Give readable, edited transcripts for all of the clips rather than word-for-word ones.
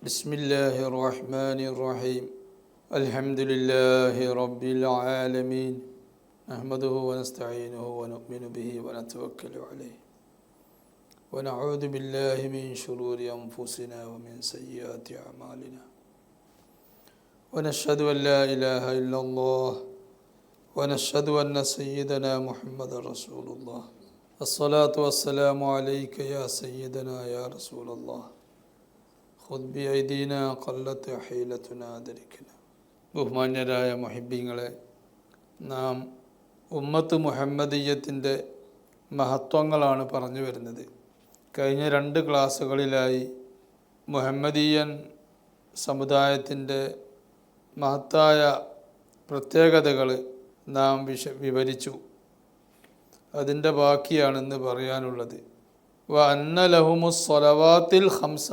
بسم الله الرحمن الرحيم الحمد لله رب العالمين نحمده ونستعينه ونؤمن به ونتوكل عليه ونعوذ بالله من شرور أنفسنا ومن سيئات أعمالنا ونشهد أن لا إله إلا الله ونشهد أن سيدنا محمد رسول الله الصلاة والسلام عليك يا سيدنا يا رسول الله ഖുദ് ബിഐദീന ഖല്ലത്ത് ഹീലത്തുനാ ദരിക്കന. ബഹുമാന്യരായ മുഹിബ്ബീങ്ങളെ, നാം ഉമ്മത്ത് മുഹമ്മദിയ്യത്തിൻ്റെ മഹത്വങ്ങളാണ് പറഞ്ഞു വരുന്നത്. കഴിഞ്ഞ 2 ക്ലാസ്സുകളിലായി മുഹമ്മദീയൻ സമുദായത്തിൻ്റെ മഹത്തായ പ്രത്യേകതകൾ നാം വിവരിച്ചു. അതിൻ്റെ ബാക്കിയാണെന്ന് പറയാനുള്ളത്. വ അന്ന ലഹുമുസ് സ്വലവാത്തിൽ ഖംസ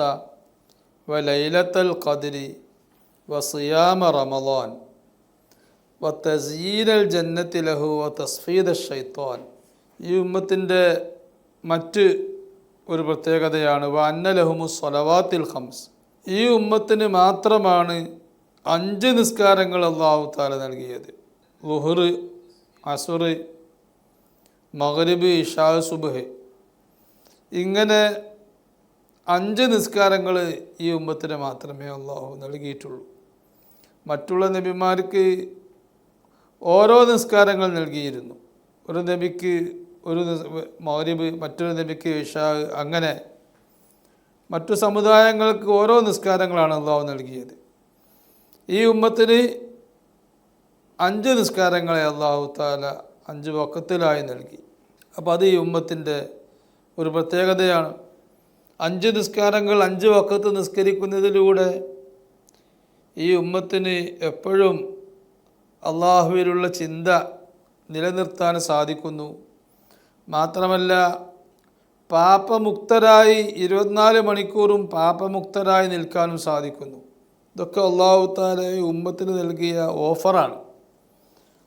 വ ലൈലത്തൽ ഖദ്രി വ സിയാമ റമളാൻ വ തസ്യീനൽ ജന്നത്തി ലഹു വ തസ്ഫീദ ശൈത്വാൻ. ഈ ഉമ്മത്തിൻ്റെ മറ്റ് ഒരു പ്രത്യേകതയാണ് വ അന്ന ലഹുമുസ് സ്വലവാത്തിൽ ഖംസ്. ഈ ഉമ്മത്തിന് മാത്രമാണ് 5 നിസ്കാരങ്ങൾ അല്ലാഹു തആല നൽകിയത്. ളുഹർ, അസ്ർ, മഗ്രിബ്, ഇശാ, സുബ്ഹ്, ഇങ്ങനെ 5 നിസ്കാരങ്ങൾ ഈ ഉമ്മത്തിന് മാത്രമേ അള്ളാഹു നൽകിയിട്ടുള്ളൂ. മറ്റുള്ള നബിമാർക്ക് ഓരോ നിസ്കാരങ്ങൾ നൽകിയിരുന്നു. ഒരു നബിക്ക് ഒരു മഗ്രിബ്, മറ്റൊരു നബിക്ക് ഇശാ, അങ്ങനെ മറ്റു സമുദായങ്ങൾക്ക് ഓരോ നിസ്കാരങ്ങളാണ് അള്ളാഹു നൽകിയത്. ഈ ഉമ്മത്തിന് 5 നിസ്കാരങ്ങളെ അള്ളാഹു തആല 5 വഖത്തിലായി നൽകി. അപ്പോൾ അത് ഈ ഉമ്മത്തിൻ്റെ ഒരു പ്രത്യേകതയാണ്. 5 നിസ്കാരങ്ങൾ 5 വഖത്ത് നിസ്കരിക്കുന്നതിലൂടെ ഈ ഉമ്മത്തിന് എപ്പോഴും അള്ളാഹുവിലുള്ള ചിന്ത നിലനിർത്താൻ സാധിക്കുന്നു. മാത്രമല്ല, പാപമുക്തരായി 24 മണിക്കൂറും പാപമുക്തരായി നിൽക്കാനും സാധിക്കുന്നു. ഇതൊക്കെ അള്ളാഹു തആല ഈ ഉമ്മത്തിന് നൽകിയ ഓഫറാണ്.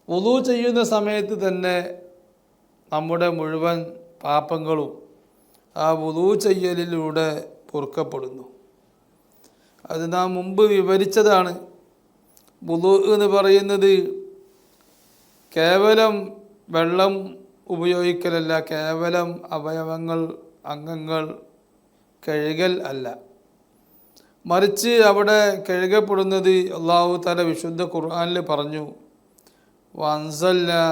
വുളൂ ചെയ്യുന്ന സമയത്ത് തന്നെ നമ്മുടെ മുഴുവൻ പാപങ്ങളും ആ വുളൂ ചെയ്യലിലൂടെ പൊറുക്കപ്പെടുന്നു. അത് നാം മുമ്പ് വിവരിച്ചതാണ്. വുളൂ എന്ന് പറയുന്നത് കേവലം വെള്ളം ഉപയോഗിക്കലല്ല, കേവലം അവയവങ്ങൾ, അംഗങ്ങൾ കഴുകൽ അല്ല. മറിച്ച് അവിടെ കഴുകപ്പെടുന്നത് അല്ലാഹു തആല വിശുദ്ധ ഖുർആനിൽ പറഞ്ഞു, വഅൻസൽനാ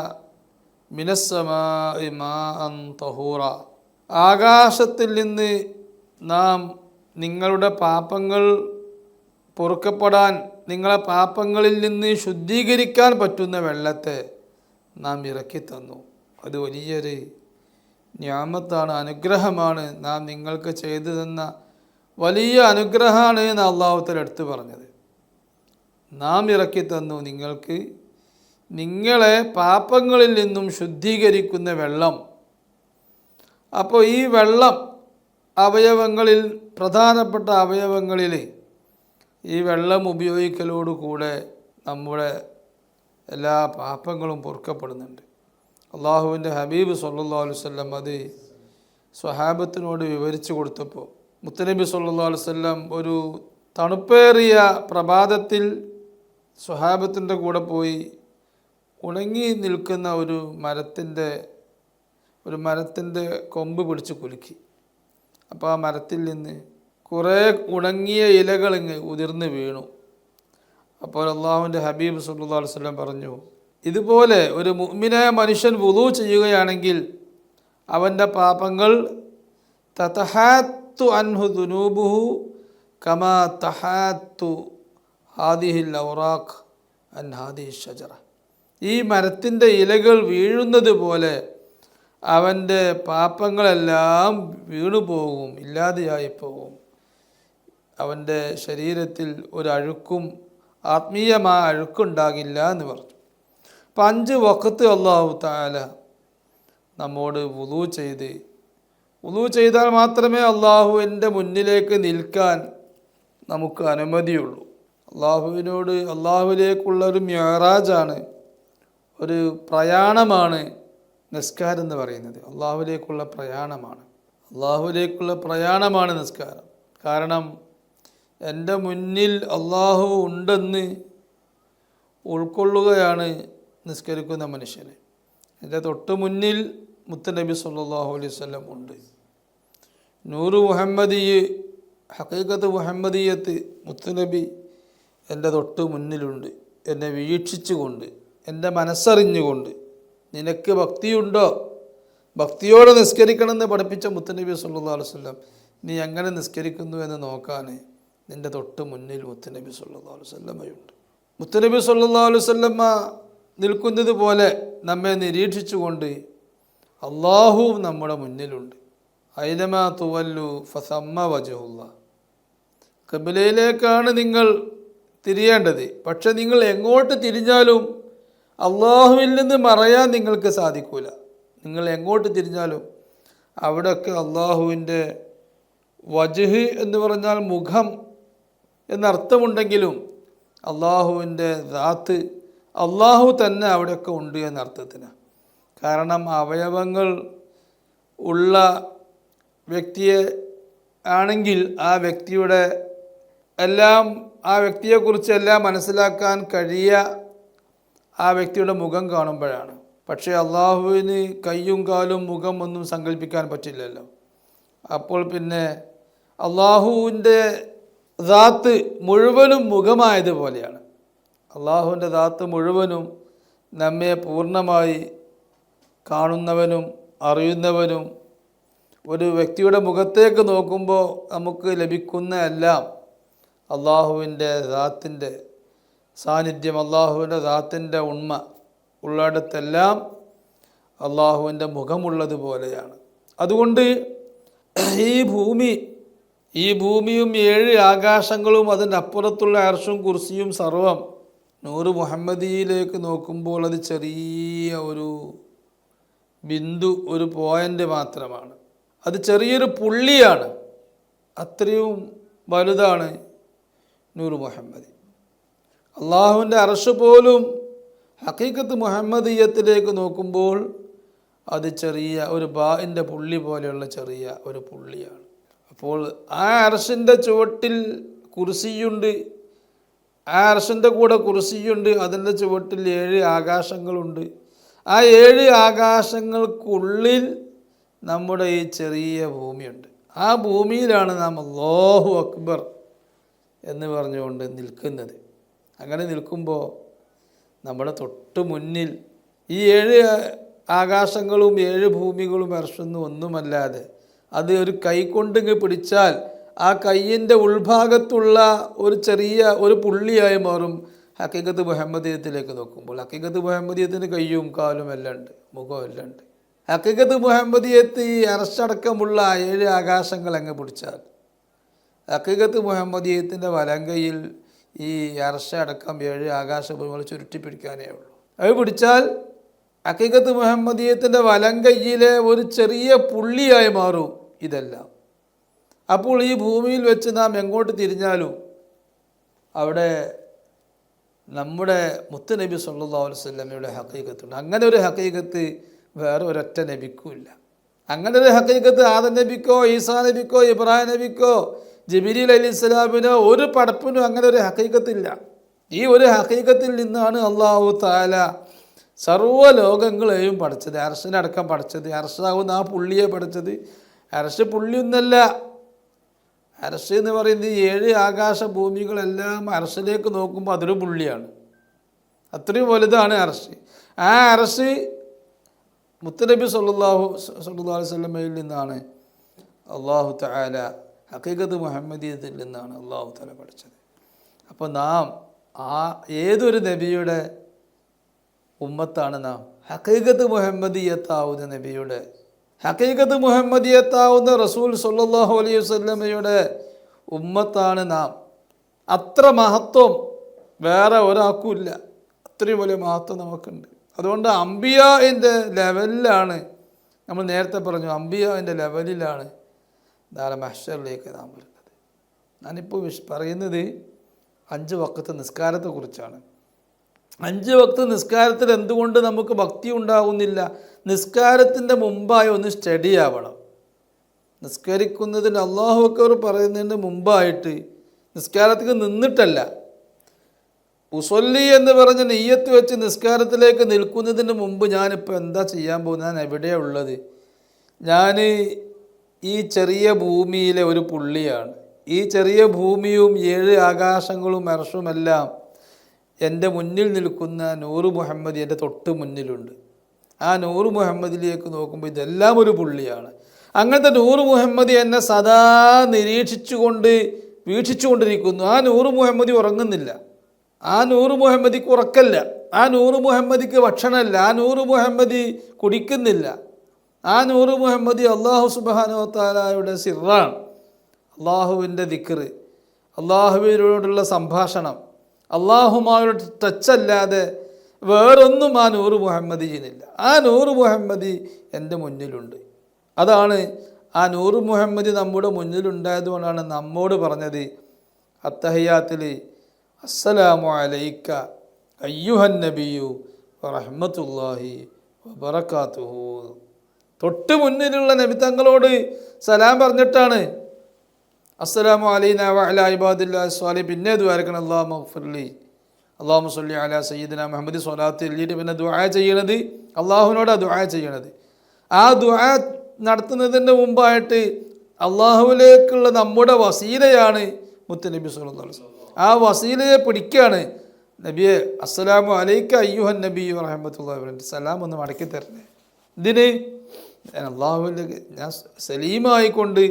മിനസ്സമാഇ മാഅൻ തഹൂറ. ആകാശത്തിൽ നിന്ന് നാം നിങ്ങളുടെ പാപങ്ങൾ പൊറുക്കപ്പെടാൻ, നിങ്ങളെ പാപങ്ങളിൽ നിന്ന് ശുദ്ധീകരിക്കാൻ പറ്റുന്ന വെള്ളത്തെ നാം ഇറക്കി തന്നു. അത് വലിയൊരു നിഅമത്താണ്, അനുഗ്രഹമാണ്. നാം നിങ്ങൾക്ക് ചെയ്തു തന്ന വലിയ അനുഗ്രഹമാണ് എന്ന് അല്ലാഹു തആല എടുത്തു പറഞ്ഞത്. നാം ഇറക്കി തന്നു നിങ്ങൾക്ക് നിങ്ങളെ പാപങ്ങളിൽ നിന്നും ശുദ്ധീകരിക്കുന്ന വെള്ളം. അപ്പോൾ ഈ വെള്ളം അവയവങ്ങളിൽ, പ്രധാനപ്പെട്ട അവയവങ്ങളിൽ ഈ വെള്ളം ഉപയോഗിക്കലോടുകൂടെ നമ്മുടെ എല്ലാ പാപങ്ങളും പൊറുക്കപ്പെടുന്നുണ്ട്. അള്ളാഹുവിൻ്റെ ഹബീബ് സല്ലല്ലാഹു അലൈഹി വസല്ലം അത് സ്വഹാബത്തിനോട് വിവരിച്ചു കൊടുത്തപ്പോൾ, മുത്തനബി സല്ലല്ലാഹു അലൈഹി വസല്ലം ഒരു തണുപ്പേറിയ പ്രഭാതത്തിൽ സ്വഹാബത്തിൻ്റെ കൂടെ പോയി ഉണങ്ങി നിൽക്കുന്ന ഒരു മരത്തിൻ്റെ കൊമ്പ് പിടിച്ച് കുലുക്കി. അപ്പോൾ ആ മരത്തിൽ നിന്ന് കുറേ ഉണങ്ങിയ ഇലകൾ ഉതിർന്ന് വീണു. അപ്പോൾ അള്ളാഹുവിൻ്റെ ഹബീബ് സല്ലല്ലാഹു അലൈഹി വസല്ലം പറഞ്ഞു, ഇതുപോലെ ഒരു മുഅ്മിനായ മനുഷ്യൻ വുളൂ ചെയ്യുകയാണെങ്കിൽ അവൻ്റെ പാപങ്ങൾ തതഹാത്തു അൻഹു ദുനൂബുഹു കമാ തഹാത്തു ഹാദിഹിൽ ഔറാഖ് അൻ ഹാദിഹി ഷജറ. ഈ മരത്തിൻ്റെ ഇലകൾ വീഴുന്നത് പോലെ അവൻ്റെ പാപങ്ങളെല്ലാം വീണുപോകും, ഇല്ലാതെയായി പോകും. അവൻ്റെ ശരീരത്തിൽ ഒരഴുക്കും, ആത്മീയമായ അഴുക്കുണ്ടാകില്ല എന്ന് പറഞ്ഞു. അപ്പം 5 വഖത്ത് അല്ലാഹു തആല നമ്മോട് വുളൂ ചെയ്താൽ മാത്രമേ അള്ളാഹുവിൻ്റെ മുന്നിലേക്ക് നിൽക്കാൻ നമുക്ക് അനുമതിയുള്ളൂ. അള്ളാഹുവിലേക്കുള്ള ഒരു മിഅ്റാജാണ്, ഒരു പ്രയാണമാണ് നിസ്കാരം എന്ന് പറയുന്നത്. അള്ളാഹുവിലേക്കുള്ള പ്രയാണമാണ് നിസ്കാരം. കാരണം എൻ്റെ മുന്നിൽ അള്ളാഹു ഉണ്ടെന്ന് ഉൾക്കൊള്ളുകയാണ് നിസ്കരിക്കുന്ന മനുഷ്യന്. എൻ്റെ തൊട്ട് മുന്നിൽ മുത്തുനബി സല്ലല്ലാഹു അലൈഹി വസല്ലം ഉണ്ട്. നൂറ് മുഹമ്മദി, ഹഖീഖത്ത് മുഹമ്മദിയത്ത്, മുത്തുനബി എൻ്റെ തൊട്ട് മുന്നിലുണ്ട്, എന്നെ വീക്ഷിച്ചുകൊണ്ട്, എൻ്റെ മനസ്സറിഞ്ഞുകൊണ്ട്. നിനക്ക് ഭക്തിയുണ്ടോ? ഭക്തിയോടെ നിസ്കരിക്കണമെന്ന് പഠിപ്പിച്ച മുത്തുനബി സല്ലല്ലാഹു അലൈഹി വസല്ലം നീ എങ്ങനെ നിസ്കരിക്കുന്നു എന്ന് നോക്കാൻ നിൻ്റെ തൊട്ട് മുന്നിൽ മുത്തുനബി സല്ലല്ലാഹു അലൈഹി വസല്ലമയുണ്ട്. മുത്തുനബി സല്ലല്ലാഹു അലൈഹി വസല്ലമ നിൽക്കുന്നത് പോലെ നമ്മെ നിരീക്ഷിച്ചുകൊണ്ട് അള്ളാഹു നമ്മുടെ മുന്നിലുണ്ട്. ഐനമാ തുവല്ലു ഫസമ്മ വജ്ഹുല്ലാ. ഖിബ്ലയിലേക്കാണ് നിങ്ങൾ തിരിയേണ്ടത്. പക്ഷെ നിങ്ങൾ എങ്ങോട്ട് തിരിഞ്ഞാലും അള്ളാഹുവിൽ നിന്ന് മറയാൻ നിങ്ങൾക്ക് സാധിക്കില്ല. നിങ്ങൾ എങ്ങോട്ട് തിരിഞ്ഞാലും അവിടെയൊക്കെ അള്ളാഹുവിൻ്റെ വജ്ഹ് എന്ന് പറഞ്ഞാൽ മുഖം എന്നർത്ഥമുണ്ടെങ്കിലും അള്ളാഹുവിൻ്റെ ദാത്ത്, അള്ളാഹു തന്നെ അവിടെയൊക്കെ ഉണ്ട് എന്നർത്ഥത്തിന്. കാരണം അവയവങ്ങൾ ഉള്ള വ്യക്തിയെ ആണെങ്കിൽ ആ വ്യക്തിയുടെ എല്ലാം, ആ വ്യക്തിയെക്കുറിച്ച് എല്ലാം മനസ്സിലാക്കാൻ കഴിയുക ആ വ്യക്തിയുടെ മുഖം കാണുമ്പോഴാണ്. പക്ഷേ അള്ളാഹുവിന് കയ്യും കാലും മുഖം ഒന്നും സങ്കല്പിക്കാൻ പറ്റില്ലല്ലോ. അപ്പോൾ പിന്നെ അള്ളാഹുവിൻ്റെ ദാത്ത് മുഴുവനും മുഖമായതുപോലെയാണ്. അള്ളാഹുവിൻ്റെ ദാത്ത് മുഴുവനും നമ്മെ പൂർണ്ണമായി കാണുന്നവനും അറിയുന്നവനും. ഒരു വ്യക്തിയുടെ മുഖത്തേക്ക് നോക്കുമ്പോൾ നമുക്ക് ലഭിക്കുന്ന എല്ലാം അള്ളാഹുവിൻ്റെ ദാത്തിൻ്റെ സാന്നിധ്യം, അള്ളാഹുവിൻ്റെ ദാത്തിൻ്റെ ഉണ്മ ഉള്ളിടത്തെല്ലാം അള്ളാഹുവിൻ്റെ മുഖമുള്ളതുപോലെയാണ്. അതുകൊണ്ട് ഈ ഭൂമിയും 7 ആകാശങ്ങളും അതിൻ്റെ അപ്പുറത്തുള്ള അർശും കുർസിയും സർവം നൂറ് മുഹമ്മദിയിലേക്ക് നോക്കുമ്പോൾ അത് ചെറിയ ഒരു ബിന്ദു, ഒരു പോയിൻ്റ് മാത്രമാണ്. അത് ചെറിയൊരു പുള്ളിയാണ്. അത്രയും വലുതാണ് നൂറ് മുഹമ്മദി. അള്ളാഹുവിൻ്റെ അർശ് പോലും ഹഖീഖത്ത് മുഹമ്മദിയത്തിലേക്ക് നോക്കുമ്പോൾ അത് ചെറിയ ഒരു ബാഇൻ്റെ പുള്ളി പോലെയുള്ള ചെറിയ ഒരു പുള്ളിയാണ്. അപ്പോൾ ആ അർശിൻ്റെ ചുവട്ടിൽ കുർസിയുണ്ട്, ആ അർശിൻ്റെ കൂടെ കുർസിയുണ്ട്, അതിൻ്റെ ചുവട്ടിൽ 7 ആകാശങ്ങളുണ്ട്. ആ 7 ആകാശങ്ങൾക്കുള്ളിൽ നമ്മുടെ ഈ ചെറിയ ഭൂമിയുണ്ട്. ആ ഭൂമിയിലാണ് നാം അല്ലാഹു അക്ബർ എന്ന് പറഞ്ഞുകൊണ്ട് നിൽക്കുന്നത്. അങ്ങനെ നിൽക്കുമ്പോൾ നമ്മുടെ തൊട്ട് മുന്നിൽ ഈ 7 ആകാശങ്ങളും 7 ഭൂമികളും അർശൊന്നും ഒന്നുമല്ലാതെ അത് ഒരു കൈ കൊണ്ടിങ്ങ് പിടിച്ചാൽ ആ കയ്യിൻ്റെ ഉൾഭാഗത്തുള്ള ഒരു ചെറിയ ഒരു പുള്ളിയായി മാറും ഹഖീഖത്ത് മുഹമ്മദിയത്തിലേക്ക് നോക്കുമ്പോൾ. ഹഖീഖത്ത് മുഹമ്മദിയത്തിന് കയ്യും കാലും എല്ലാം ഉണ്ട്, മുഖവും എല്ലാം ഉണ്ട്. ഹഖീഖത്ത് മുഹമ്മദിയത്ത് ഈ അർശടക്കമുള്ള 7 ആകാശങ്ങൾ അങ്ങ് പിടിച്ചാൽ ഹഖീഖത്ത് മുഹമ്മദിയത്തിൻ്റെ വലങ്കയിൽ ഈ അർശടക്കം 7 ആകാശഭൂമികൾ ചുരുട്ടി പിടിക്കാനേ ഉള്ളൂ. അത് പിടിച്ചാൽ ഹഖീഖത്ത് മുഹമ്മദിയത്തിൻ്റെ വലങ്കയിലെ ഒരു ചെറിയ പുള്ളിയായി മാറും ഇതെല്ലാം. അപ്പോൾ ഈ ഭൂമിയിൽ വെച്ച് നാം എങ്ങോട്ട് തിരിഞ്ഞാലും അവിടെ നമ്മുടെ മുത്തുനബി സല്ലല്ലാഹു അലൈഹി വസല്ലമയുടെ ഹഖീഖത്തുണ്ട്. അങ്ങനെ ഒരു ഹഖീഖത്ത് വേറെ ഒരൊറ്റ നബിക്കും ഇല്ല. അങ്ങനെ ഒരു ഹഖീഖത്ത് ആദം നബിക്കോ ഈസാ നബിക്കോ ഇബ്രാഹിം നബിക്കോ ജിബ്രീൽ അലൈഹിസ്സലാമിനോ ഒരു പടപ്പിനും അങ്ങനെ ഒരു ഹഖീഖത്തില്ല. ഈ ഒരു ഹഖീഖത്തിൽ നിന്നാണ് അല്ലാഹു തആല സർവ്വലോകങ്ങളെയും പഠിച്ചത്, അർശിനടക്കം പഠിച്ചത്. അർശാവുന്ന ആ പുള്ളിയെ പഠിച്ചത്. അർശ് പുള്ളിയൊന്നല്ല. അർശ് എന്ന് പറയുന്നത് 7 ആകാശ ഭൂമികളെല്ലാം അർശിലേക്ക് നോക്കുമ്പോൾ അതൊരു പുള്ളിയാണ്. അത്രയും വലുതാണ് അർശ്. ആ അർശ് മുത്തുനബി സല്ലല്ലാഹു അലൈഹി വസല്ലമയിൽ നിന്നാണ് അല്ലാഹു തആല, ഹഖീഖത്ത് മുഹമ്മദിയത്തിൽ നിന്നാണ് അല്ലാഹു തആല പഠിച്ചത്. അപ്പോൾ നാം ഏതൊരു നബിയുടെ ഉമ്മത്താണ് നാം? ഹഖീഖത്ത് മുഹമ്മദിയത്താവുന്ന നബിയുടെ, ഹഖീഖത്ത് മുഹമ്മദിയത്താവുന്ന റസൂൽ സല്ലല്ലാഹു അലൈഹി വസല്ലമയുടെ ഉമ്മത്താണ് നാം. അത്ര മഹത്വം വേറെ ഒരാൾക്കുമില്ല. അത്രയും വലിയ മഹത്വം നമുക്കുണ്ട്. അതുകൊണ്ട് അംബിയാൻ്റെ ലെവലിലാണ്, നമ്മൾ നേരത്തെ പറഞ്ഞു, അംബിയാൻ്റെ ലെവലിലാണ് നാളെ മഹ്ശറിലേക്ക് നാം വരുന്നത്. ഞാനിപ്പോൾ പറയുന്നത് 5 വഖത്ത് നിസ്കാരത്തെക്കുറിച്ചാണ്. 5 വഖത്ത് നിസ്കാരത്തിൽ എന്തുകൊണ്ട് നമുക്ക് ഭക്തി ഉണ്ടാകുന്നില്ല? നിസ്കാരത്തിൻ്റെ മുമ്പായി ഒന്ന് സ്റ്റഡി ആവണം. നിസ്കരിക്കുന്നതിന് അല്ലാഹു അക്ബർ പറയുന്നതിന് മുമ്പായിട്ട് നിസ്കാരത്തിക്ക് നിന്നിട്ടല്ല. ഉസല്ലി എന്ന് പറഞ്ഞ് നെയ്യത്ത് വെച്ച് നിസ്കാരത്തിലേക്ക് നിൽക്കുന്നതിന് മുമ്പ് ഞാനിപ്പോൾ എന്താ ചെയ്യാൻ പോകുന്നത്? ഞാൻ എവിടെയാണ് ഉള്ളത്? ഞാൻ ഈ ചെറിയ ഭൂമിയിലെ ഒരു പുള്ളിയാണ്. ഈ ചെറിയ ഭൂമിയും 7 ആകാശങ്ങളും അർശുമെല്ലാം എൻ്റെ മുന്നിൽ നിൽക്കുന്ന നൂറ് മുഹമ്മദ് എൻ്റെ തൊട്ട് മുന്നിലുണ്ട്. ആ നൂറ് മുഹമ്മദിലേക്ക് നോക്കുമ്പോൾ ഇതെല്ലാം ഒരു പുള്ളിയാണ്. അങ്ങനത്തെ നൂറ് മുഹമ്മദ് എന്നെ സദാ വീക്ഷിച്ചുകൊണ്ടിരിക്കുന്നു. ആ നൂറ് മുഹമ്മദി ഉറങ്ങുന്നില്ല. ആ നൂറ് മുഹമ്മദിക്ക് ഉറക്കല്ല. ആ നൂറ് മുഹമ്മദിക്ക് ഭക്ഷണമല്ല. ആ നൂറ് മുഹമ്മദി കുടിക്കുന്നില്ല. ആ നൂറ് മുഹമ്മദി അള്ളാഹു സുബ്ഹാനഹു വ തആലയുടെ സിറാണ്. അള്ളാഹുവിൻ്റെ ദിക്റ്, അള്ളാഹുവിനോടുള്ള സംഭാഷണം, അള്ളാഹുമായുള്ള ടച്ചല്ലാതെ വേറൊന്നും ആ നൂറ് മുഹമ്മദി ചെയ്യുന്നില്ല. ആ നൂറ് മുഹമ്മദി എൻ്റെ മുന്നിലുണ്ട്. അതാണ് ആ നൂറ് മുഹമ്മദി നമ്മുടെ മുന്നിലുണ്ടായതുകൊണ്ടാണ് നമ്മോട് പറഞ്ഞത് അത്തഹിയാത്തിൽ അസ്സലാമു അലൈക അയ്യുഹൻ നബിയു വറഹ്മത്തുള്ളാഹി വബറകാതുഹു. തൊട്ട് മുന്നിലുള്ള നബി തങ്ങളോട് സലാം പറഞ്ഞിട്ടാണ് അസ്സലാമു അലൈനാ വഅലാ ഇബാദില്ലാഹി സ്വാലിഹീൻ. പിന്നെ ദുആ അല്ലാഹു മഗ്ഫിർലി അല്ലാഹുമ്മ സ്വല്ലി അലാ സയ്യിദിനാ മുഹമ്മദ് സ്വലാത്ത് ചൊല്ലിയിട്ട് പിന്നെ ദുആ ചെയ്യണത് അള്ളാഹുവിനോടാണ് ദുആ ചെയ്യണത്. ആ ദുആ നടത്തുന്നതിൻ്റെ മുമ്പായിട്ട് അള്ളാഹുവിലേക്കുള്ള നമ്മുടെ വസീലയാണ് മുത്തുനബി സ്വല്ലല്ലാഹു അലൈഹി വസല്ലം. ആ വസീലയെ പിടിക്കുകയാണ്. നബിയെ അസ്സലാമു അലൈക അയ്യുഹൻ നബി വറഹ്മത്തുള്ളാഹി വബറകാതുഹു. സലാം ഒന്ന് മടക്കി തരണേ. ഇതിന് അള്ളാഹുവിലേക്ക് ഞാൻ സലീമായിക്കൊണ്ട്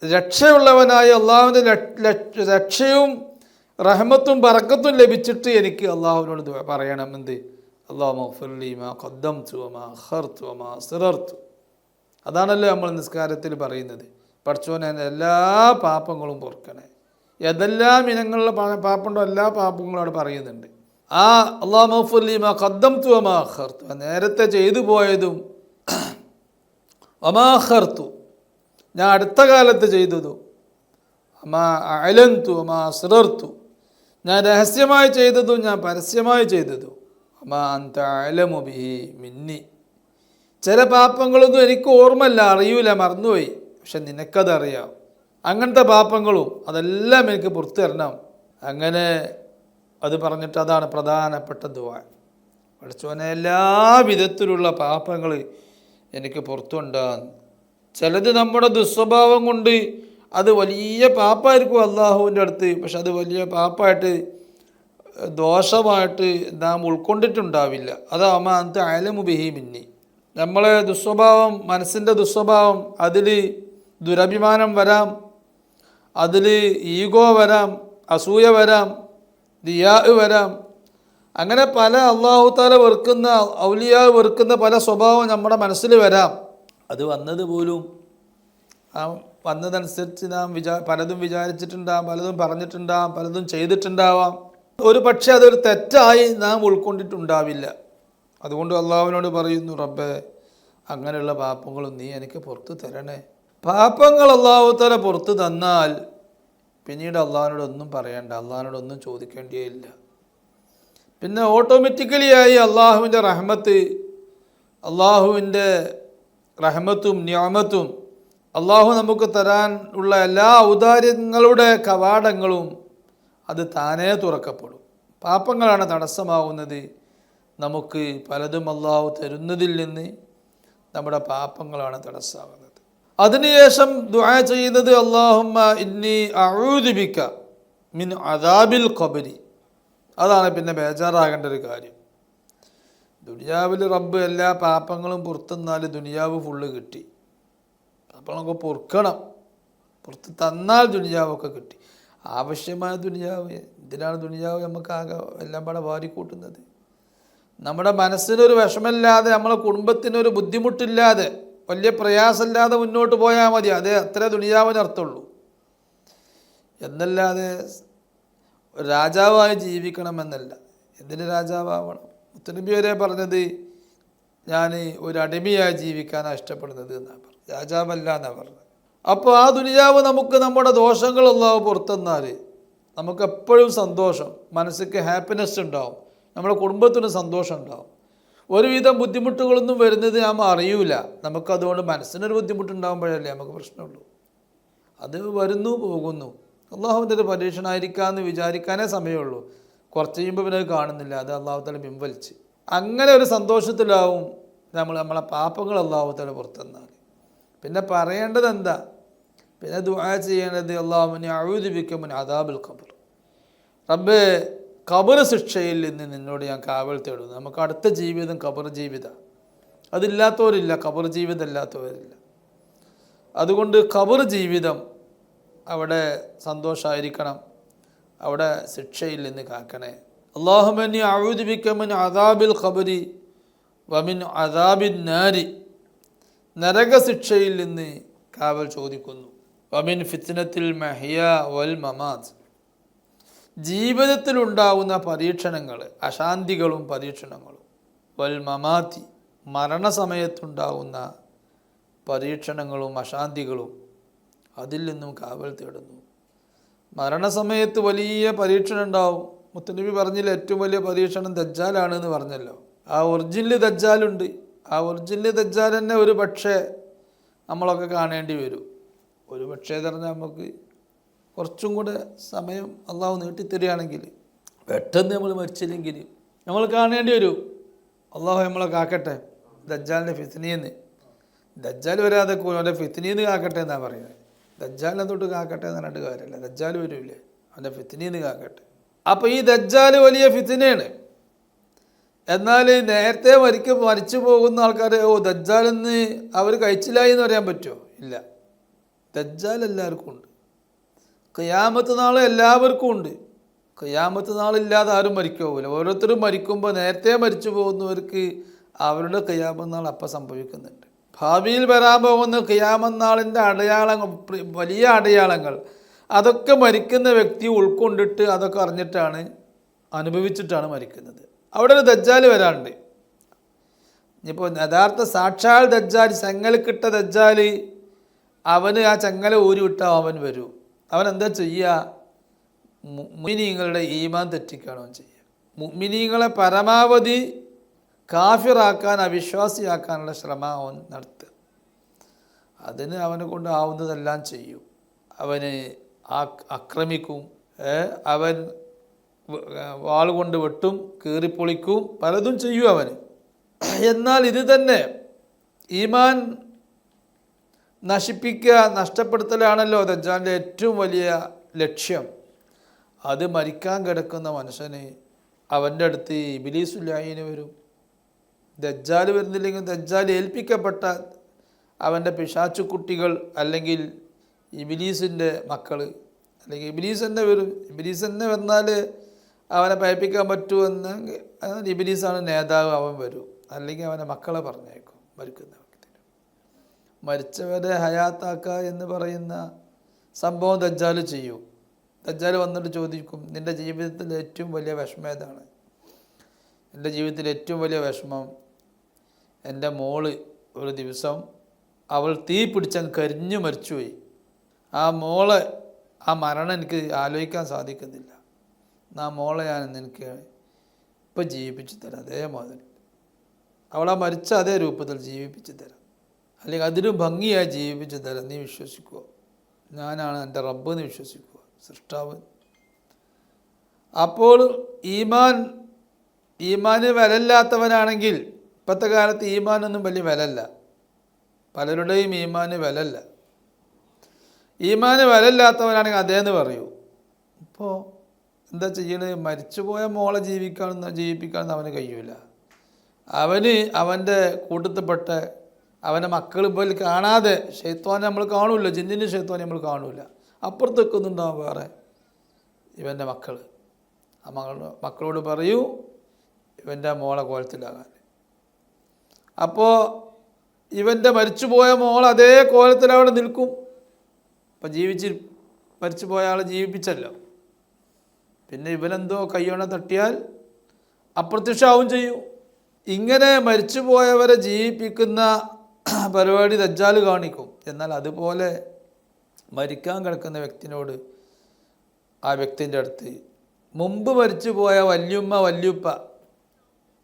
രക്ഷയുള്ളവനായി അള്ളാഹുവിൻ്റെ രക്ഷയും റഹ്മത്തും ബറക്കത്തും ലഭിച്ചിട്ട് എനിക്ക് അള്ളാഹുവിനോട് പറയണം. എന്ത്? അല്ലാഹുമ്മ ഗ്ഫിർലി മാ ഖദ്ദംതു വമാ അഖർതു വമാ അസ്റർതു. അതാണല്ലോ നമ്മൾ നിസ്കാരത്തിൽ പറയുന്നത്. പടച്ചോനെ എൻ്റെ എല്ലാ പാപങ്ങളും പൊറുക്കണേ. ഏതെല്ലാം ഇനങ്ങളിലെ പാപമുണ്ടോ എല്ലാ പാപങ്ങളും അവിടെ പറയുന്നുണ്ട്. ആ അല്ലാഹുമ്മ ഗ്ഫിർലി മാ ഖദ്ദംതു വമാ അഖർതു, നേരത്തെ ചെയ്തു പോയതും വമാ അഖർതു, ഞാൻ അടുത്ത കാലത്ത് ചെയ്തതും, വമാ അഅലൻതു വമാ അസ്റർതു, ഞാൻ രഹസ്യമായി ചെയ്തതും ഞാൻ പരസ്യമായി ചെയ്തതും, വമാ അൻത അഅലമു ബിഹി മിന്നി. ചില പാപങ്ങളൊന്നും എനിക്ക് ഓർമ്മയില്ല, അറിയൂല, മറന്നുപോയി. പക്ഷെ നിനക്കതറിയാം. അങ്ങനത്തെ പാപങ്ങളും അതെല്ലാം എനിക്ക് പുറത്തു തരണം. അങ്ങനെ അത് പറഞ്ഞിട്ട് അതാണ് പ്രധാനപ്പെട്ട ദുആ. പഠിച്ചോനെ എല്ലാ വിധത്തിലുള്ള പാപങ്ങൾ എനിക്ക് പുറത്തുണ്ടാകും. ചിലത് നമ്മുടെ ദുസ്വഭാവം കൊണ്ട് അത് വലിയ പാപമായിരിക്കും അള്ളാഹുവിൻ്റെ അടുത്ത്. പക്ഷെ അത് വലിയ പാപമായിട്ട് ദോഷമായിട്ട് നാം ഉൾക്കൊണ്ടിട്ടുണ്ടാവില്ല. അതാ അന്ത അഅലമു ബിഹി മിന്നി. നമ്മളെ ദുസ്വഭാവം, മനസ്സിൻ്റെ ദുസ്വഭാവം, അതിൽ ദുരഭിമാനം വരാം, അതിൽ ഈഗോ വരാം, അസൂയ വരാം, ദിയാ വരാം. അങ്ങനെ പല അള്ളാഹു തആല വെറുക്കുന്ന, ഔലിയാ വെറുക്കുന്ന പല സ്വഭാവം നമ്മുടെ മനസ്സിൽ വരാം. അത് വന്നത് പോലും വന്നതനുസരിച്ച് നാം പലതും വിചാരിച്ചിട്ടുണ്ടാവാം, പലതും പറഞ്ഞിട്ടുണ്ടാവാം, പലതും ചെയ്തിട്ടുണ്ടാവാം. ഒരു പക്ഷേ അതൊരു തെറ്റായി നാം ഉൾക്കൊണ്ടിട്ടുണ്ടാവില്ല. അതുകൊണ്ട് അള്ളാഹുവിനോട് പറയുന്നു, റബ്ബേ അങ്ങനെയുള്ള പാപങ്ങളും നീ എനിക്ക് പുറത്ത് തരണേ. പാപങ്ങൾ അള്ളാഹു തആല പുറത്ത് തന്നാൽ പിന്നീട് അള്ളാഹുവിനോടൊന്നും പറയണ്ട, അള്ളാഹുവിനോടൊന്നും ചോദിക്കേണ്ടിയേ ഇല്ല. പിന്നെ ഓട്ടോമാറ്റിക്കലി ആയി അള്ളാഹുവിൻ്റെ റഹ്മത്തും നിഅമത്തും അള്ളാഹു നമുക്ക് തരാൻ ഉള്ള എല്ലാ ഔദാര്യങ്ങളുടെ കവാടങ്ങളും അത് താനേ തുറക്കപ്പെടും. പാപങ്ങളാണ് തടസ്സമാവുന്നത്. നമുക്ക് പലതും അള്ളാഹു തരുന്നതിൽ നിന്ന് നമ്മുടെ പാപങ്ങളാണ് തടസ്സമാകുന്നത്. അതിനുശേഷം ദുആ ചെയ്യുന്നത് അല്ലാഹുമ്മ ഇന്നി അഊദു ബിക മിൻ അദാബിൽ ഖബ്രി. അതാണ് പിന്നെ ബേജാറാകേണ്ട ഒരു കാര്യം. ദുനിയാവിൽ റബ്ബ് എല്ലാ പാപങ്ങളും പുറത്തുനിന്നാൽ ദുനിയാവ് ഫുള്ള് കിട്ടി. അപ്പോൾ നമുക്ക് പൊറുക്കണം. പുറത്ത് തന്നാൽ ദുനിയാവൊക്കെ കിട്ടി. ആവശ്യമായ ദുനിയാവ്. എന്തിനാണ് ദുനിയാവ് നമുക്ക് ആകെ എല്ലാം പാടെ വാരിക്കൂട്ടുന്നത്? നമ്മുടെ മനസ്സിനൊരു വിഷമമില്ലാതെ, നമ്മളെ കുടുംബത്തിനൊരു ബുദ്ധിമുട്ടില്ലാതെ, വലിയ പ്രയാസമില്ലാതെ മുന്നോട്ട് പോയാൽ മതി. അതേ അത്ര ദുനിയാവിന് അർത്ഥമുള്ളൂ. എന്നല്ലാതെ രാജാവായി ജീവിക്കണമെന്നല്ല. എന്തിന് രാജാവാവണം? മുത്തുനബി വരെ പറഞ്ഞത് ഞാൻ ഒരു അടിമയായി ജീവിക്കാനാണ് ഇഷ്ടപ്പെടുന്നത് എന്നാണ് പറഞ്ഞത്, രാജാവല്ല എന്നാണ് പറഞ്ഞത്. അപ്പോൾ ആ ദുനിയാവ് നമുക്ക് നമ്മുടെ ദോഷങ്ങൾ അല്ലാഹു പുറത്തെന്നാൽ നമുക്കെപ്പോഴും സന്തോഷം, മനസ്സിക്ക് ഹാപ്പിനെസ് ഉണ്ടാവും, നമ്മുടെ കുടുംബത്തിന് സന്തോഷം ഉണ്ടാവും. ഒരുവിധം ബുദ്ധിമുട്ടുകളൊന്നും വരുന്നത് നാം അറിയൂല. നമുക്കതുകൊണ്ട് മനസ്സിനൊരു ബുദ്ധിമുട്ടുണ്ടാകുമ്പോഴല്ലേ നമുക്ക് പ്രശ്നമുള്ളൂ. അത് വരുന്നു പോകുന്നു. അള്ളാഹുവിൻ്റെ ഒരു പരീക്ഷണമായിരിക്കാമെന്ന് വിചാരിക്കാനേ സമയമുള്ളൂ. കുറച്ച് കഴിയുമ്പോൾ പിന്നെ അത് കാണുന്നില്ല, അത് അള്ളാഹു തആല പിൻവലിച്ച്. അങ്ങനെ ഒരു സന്തോഷത്തിലാവും നമ്മളെ പാപങ്ങൾ അള്ളാഹു തആല പുറത്തുനിന്നാൽ. പിന്നെ പറയേണ്ടത് എന്താ? പിന്നെ ദുആ ചെയ്യേണ്ടത് അല്ലാഹുമ്മ അഊദു ബിക മിൻ അദാബിൽ ഖബർ. റബ്ബേ, ഖബർ ശിക്ഷയിൽ നിന്ന് നിന്നോട് ഞാൻ കാവൽ തേടുന്നു. നമുക്ക് അടുത്ത ജീവിതം ഖബർ ജീവിതം, അതില്ലാത്തവരില്ല, ഖബർ ജീവിതം ഇല്ലാത്തവരില്ല. അതുകൊണ്ട് ഖബർ ജീവിതം അവിടെ സന്തോഷമായിരിക്കണം, അവിടെ ശിക്ഷയിൽ നിന്ന് കാക്കണേ. അല്ലാഹുമ്മ ഇന്നി അഊദു ബിക മിൻ അദാബിൽ ഖബരി വമിൻ അദാബിൻ നാരി. നരകശിക്ഷയിൽ നിന്ന് കാവൽ ചോദിക്കുന്നു. വമിൻ ഫിത്നത്തിൽ മഹിയ വൽ മമാത്. ജീവിതത്തിലുണ്ടാകുന്ന പരീക്ഷണങ്ങൾ, അശാന്തികളും പരീക്ഷണങ്ങളും. വൽ മമാതി, മരണസമയത്തുണ്ടാകുന്ന പരീക്ഷണങ്ങളും അശാന്തികളും, അതിൽ നിന്നും കാവൽ തേടുന്നു. മരണസമയത്ത് വലിയ പരീക്ഷണം ഉണ്ടാവും. മുത്തുനബി പറഞ്ഞില്ല, ഏറ്റവും വലിയ പരീക്ഷണം ദജ്ജാലാണ് എന്ന് പറഞ്ഞല്ലോ. ആ ഒറിജിനൽ ദജ്ജാലുണ്ട്. ആ ഒറിജിനൽ ദജ്ജാൽ തന്നെ ഒരു പക്ഷേ നമ്മളൊക്കെ കാണേണ്ടി വരും. ഒരു പക്ഷേ പറഞ്ഞാൽ നമുക്ക് കുറച്ചും കൂടെ സമയം അള്ളാഹു നീട്ടിത്തരികയാണെങ്കിൽ, പെട്ടെന്ന് നമ്മൾ മരിച്ചില്ലെങ്കിൽ നമ്മൾ കാണേണ്ടി വരും. അള്ളാഹു നമ്മളെ കാക്കട്ടെ ദജ്ജാലിൻ്റെ ഫിത്നീന്ന്. ദജ്ജാൽ വരാതെ അവൻ്റെ ഫിത്നീന്ന് കാക്കട്ടെ എന്നാണ് പറയുന്നത്. ദജ്ജാലിനെ തൊട്ട് കാക്കട്ടെ എന്ന് പറഞ്ഞിട്ട് കാര്യമില്ല, ദജ്ജാൽ വരില്ലേ, അവൻ്റെ ഫിത്നീന്ന് കാക്കട്ടെ. അപ്പോൾ ഈ ദജ്ജാൽ വലിയ ഫിത്നയാണ്. എന്നാൽ നേരത്തെ മരിച്ചു പോകുന്ന ആൾക്കാർ ദജ്ജാലെന്ന് അവർ കഴിച്ചില്ലായി എന്ന് പറയാൻ പറ്റുമോ? ഇല്ല. ദജ്ജാൽ എല്ലാവർക്കും ഉണ്ട്. ഖിയാമത്ത് നാൾ എല്ലാവർക്കും ഉണ്ട്. ഖിയാമത്ത് നാളില്ലാതെ ആരും മരിക്കുകയില്ല. ഓരോരുത്തരും മരിക്കുമ്പോൾ നേരത്തെ മരിച്ചു പോകുന്നവർക്ക് അവരുടെ ഖിയാമത്ത് നാൾ അപ്പം സംഭവിക്കുന്നുണ്ട്. ഭാവിയിൽ വരാൻ പോകുന്ന ഖിയാമത്ത് നാളിൻ്റെ അടയാളങ്ങൾ, വലിയ അടയാളങ്ങൾ, അതൊക്കെ മരിക്കുന്ന വ്യക്തി ഉൾക്കൊണ്ടിട്ട് അതൊക്കെ അറിഞ്ഞിട്ടാണ്, അനുഭവിച്ചിട്ടാണ് മരിക്കുന്നത്. അവിടെ ഒരു ദജ്ജാൽ വരാറുണ്ട്. ഇനിയിപ്പോൾ യഥാർത്ഥ സാക്ഷാൽ ദജ്ജാൽ, ചെങ്ങലക്കിട്ട ദജ്ജാൽ, അവന് ആ ചെങ്ങല ഊരി വിട്ടാൽ അവൻ വരും. അവൻ എന്താ ചെയ്യുക? മുഅ്മിനീങ്ങളുടെ ഈമാൻ തെറ്റിക്കുകയാണ് അവൻ ചെയ്യുക. മുഅ്മിനീങ്ങളെ പരമാവധി കാഫിറാക്കാൻ, അവിശ്വാസിയാക്കാനുള്ള ശ്രമം അവൻ നടത്തുക. അതിന് അവനെ കൊണ്ട് ആവുന്നതെല്ലാം ചെയ്യും. അവന് ആക്രമിക്കും, അവൻ വാളുകൊണ്ട് വെട്ടും, കീറിപ്പൊളിക്കും, പലതും ചെയ്യും അവന്. എന്നാൽ ഇത് തന്നെ ഈമാൻ നശിപ്പിക്കുക, നഷ്ടപ്പെടുത്തലാണല്ലോ ദജ്ജാലിൻ്റെ ഏറ്റവും വലിയ ലക്ഷ്യം. അത് മരിക്കാൻ കിടക്കുന്ന മനുഷ്യന് അവൻ്റെ അടുത്ത് ഇബ്ലീസുൽ വരും. ദജ്ജാൽ വരുന്നില്ലെങ്കിൽ ദജ്ജാൽ ഏൽപ്പിക്കപ്പെട്ട അവൻ്റെ പിശാച്ചുക്കുട്ടികൾ, അല്ലെങ്കിൽ ഇബ്ലീസിൻ്റെ മക്കൾ, അല്ലെങ്കിൽ ഇബ്ലീസ് തന്നെ വരും. ഇബ്ലീസ് തന്നെ വന്നാൽ അവനെ പയപ്പിക്കാൻ പറ്റുമെന്ന് ഇബ്ലീസാണ് നേതാവ്, അവൻ വരും. അല്ലെങ്കിൽ അവനെ മക്കളെ പറഞ്ഞേക്കും മരിക്കുന്ന വ്യക്തി. മരിച്ചവരെ ഹയാത്താക്കുക എന്ന് പറയുന്ന സംഭവം ദജ്ജാൽ ചെയ്യും. ദജ്ജാൽ വന്നിട്ട് ചോദിക്കും, നിൻ്റെ ജീവിതത്തിൽ ഏറ്റവും വലിയ വിഷമം ഏതാണ്? എൻ്റെ ജീവിതത്തിൽ ഏറ്റവും വലിയ വിഷമം, എൻ്റെ മോള് ഒരു ദിവസം അവൾ തീ പിടിച്ചങ്ങ് കരിഞ്ഞു മരിച്ചുപോയി. ആ മോളെ, ആ മരണം എനിക്ക് ആലോചിക്കാൻ സാധിക്കുന്നില്ല. ആ മോളെ ഞാൻ നിനക്ക് ഇപ്പം ജീവിപ്പിച്ചു തരാം, അതേമാതിരി അവളെ മരിച്ച അതേ രൂപത്തിൽ ജീവിപ്പിച്ചു തരാം, അല്ലെങ്കിൽ അതിലും ഭംഗിയായി ജീവിപ്പിച്ചു തരാം. നീ വിശ്വസിക്കുക, ഞാനാണ് എൻ്റെ റബ്ബ് എന്ന് വിശ്വസിക്കുക, സൃഷ്ടാവ്. അപ്പോൾ ഈമാന് വിലയില്ലാത്തവനാണെങ്കിൽ, ഇപ്പോഴത്തെ കാലത്ത് ഈമാനൊന്നും വലിയ വിലല്ല, പലരുടെയും ഈമാന് വിലല്ല. ഈമാന് വിലയില്ലാത്തവനാണെങ്കിൽ അതേന്ന് പറയൂ. ഇപ്പോൾ എന്താ ചെയ്യണത്? മരിച്ചുപോയ മോളെ ജീവിപ്പിക്കാനൊന്നും അവന് കഴിയൂല. അവന് അവൻ്റെ കൂട്ടത്തിൽപ്പെട്ട അവൻ്റെ മക്കൾ പോലും കാണാതെ, ശൈത്വാനെ നമ്മൾ കാണൂല, ജിന്നിൻ്റെ ശൈത്വാനെ നമ്മൾ കാണൂല, അപ്പുറത്ത് വെക്കുന്നുണ്ടാവും വേറെ ഇവൻ്റെ മക്കൾ. ആ മക്കളോട് പറയൂ ഇവൻ്റെ മോളെ കോലത്തിലാകാൻ. അപ്പോൾ ഇവൻ്റെ മരിച്ചുപോയ മോൾ അതേ കോലത്തിലവിടെ നിൽക്കും. അപ്പം മരിച്ചുപോയ ആളെ ജീവിപ്പിച്ചല്ലോ, പിന്നെ ഇവനെന്തോ കയ്യോണ തട്ടിയാൽ അപ്രത്യക്ഷമാവും ചെയ്യും. ഇങ്ങനെ മരിച്ചുപോയവരെ ജീവിപ്പിക്കുന്ന പരിപാടി ദജ്ജാൽ കാണിക്കും. എന്നാൽ അതുപോലെ മരിക്കാൻ കിടക്കുന്ന വ്യക്തിനോട്, ആ വ്യക്തിൻ്റെ അടുത്ത് മുമ്പ് മരിച്ചുപോയ വല്യുപ്പ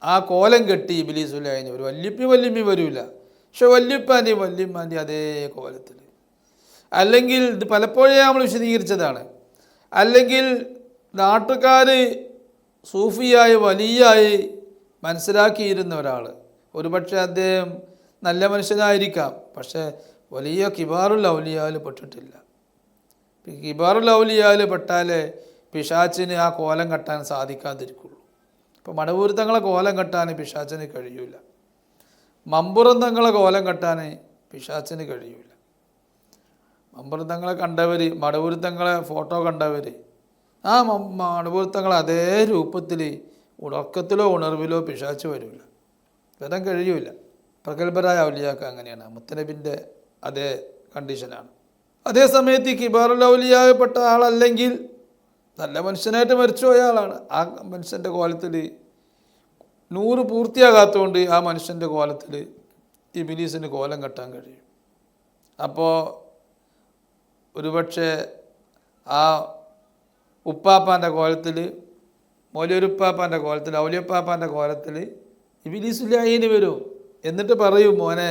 ആ കോലം കെട്ടി ഇബ്ലീസുൽ ഒരു വല്യമ്മി വരില്ല, പക്ഷെ വല്യമ്മാൻ്റെ അതേ കോലത്തിൽ. അല്ലെങ്കിൽ ഇത് പലപ്പോഴേ നമ്മൾ വിശദീകരിച്ചതാണ്. അല്ലെങ്കിൽ നാട്ടുകാർ സൂഫിയായി വലിയായി മനസ്സിലാക്കിയിരുന്ന ഒരാൾ, ഒരുപക്ഷെ അദ്ദേഹം നല്ല മനുഷ്യനായിരിക്കാം, പക്ഷേ വലിയ കിബാറുൽ ഔലിയാൽ പെട്ടിട്ടില്ല. കിബാറുൽ ഔലിയാൽ പെട്ടാലേ പിശാച്ചിന് ആ കോലം കെട്ടാൻ സാധിക്കാതിരിക്കുള്ളൂ. ഇപ്പോൾ മടവൂർ തങ്ങളെ കോലം കെട്ടാൻ പിശാച്ചിന് കഴിയൂല, മമ്പുറം തങ്ങളെ കോലം കെട്ടാൻ പിശാച്ചിന് കഴിയൂല. മമ്പുറം തങ്ങളെ കണ്ടവർ, മടവൂർ തങ്ങളെ ഫോട്ടോ കണ്ടവർ ആ മടവൂർ തങ്ങളെ അതേ രൂപത്തിൽ ഉറക്കത്തിലോ ഉണർവിലോ പിശാച്ച് വരില്ല, വരാൻ കഴിയൂല. പ്രഗത്ഭരായ ഔലിയാക്ക അങ്ങനെയാണ്, മുത്തനബിൻ്റെ അതേ കണ്ടീഷനാണ്. അതേ സമയത്ത് ഈ കിബാറുൽ ഔലിയായപ്പെട്ട ആളല്ലെങ്കിൽ നല്ല മനുഷ്യനായിട്ട് മരിച്ചുപോയ ആളാണ്, ആ മനുഷ്യൻ്റെ കോലത്തിൽ 100 പൂർത്തിയാകാത്തതുകൊണ്ട് ആ മനുഷ്യൻ്റെ കോലത്തിൽ ഇബ്ലീസിന് കോലം കെട്ടാൻ കഴിയും. അപ്പോൾ ഒരുപക്ഷെ ആ ഉപ്പാപ്പാൻ്റെ കോലത്തിൽ, മൗലൂരുപ്പാപ്പാൻ്റെ കോലത്തിൽ, ഔലിയപ്പാപ്പാൻ്റെ കോലത്തിൽ ഇബ്ലീസുല്ലാഹീന് വരും. എന്നിട്ട് പറയും, മോനെ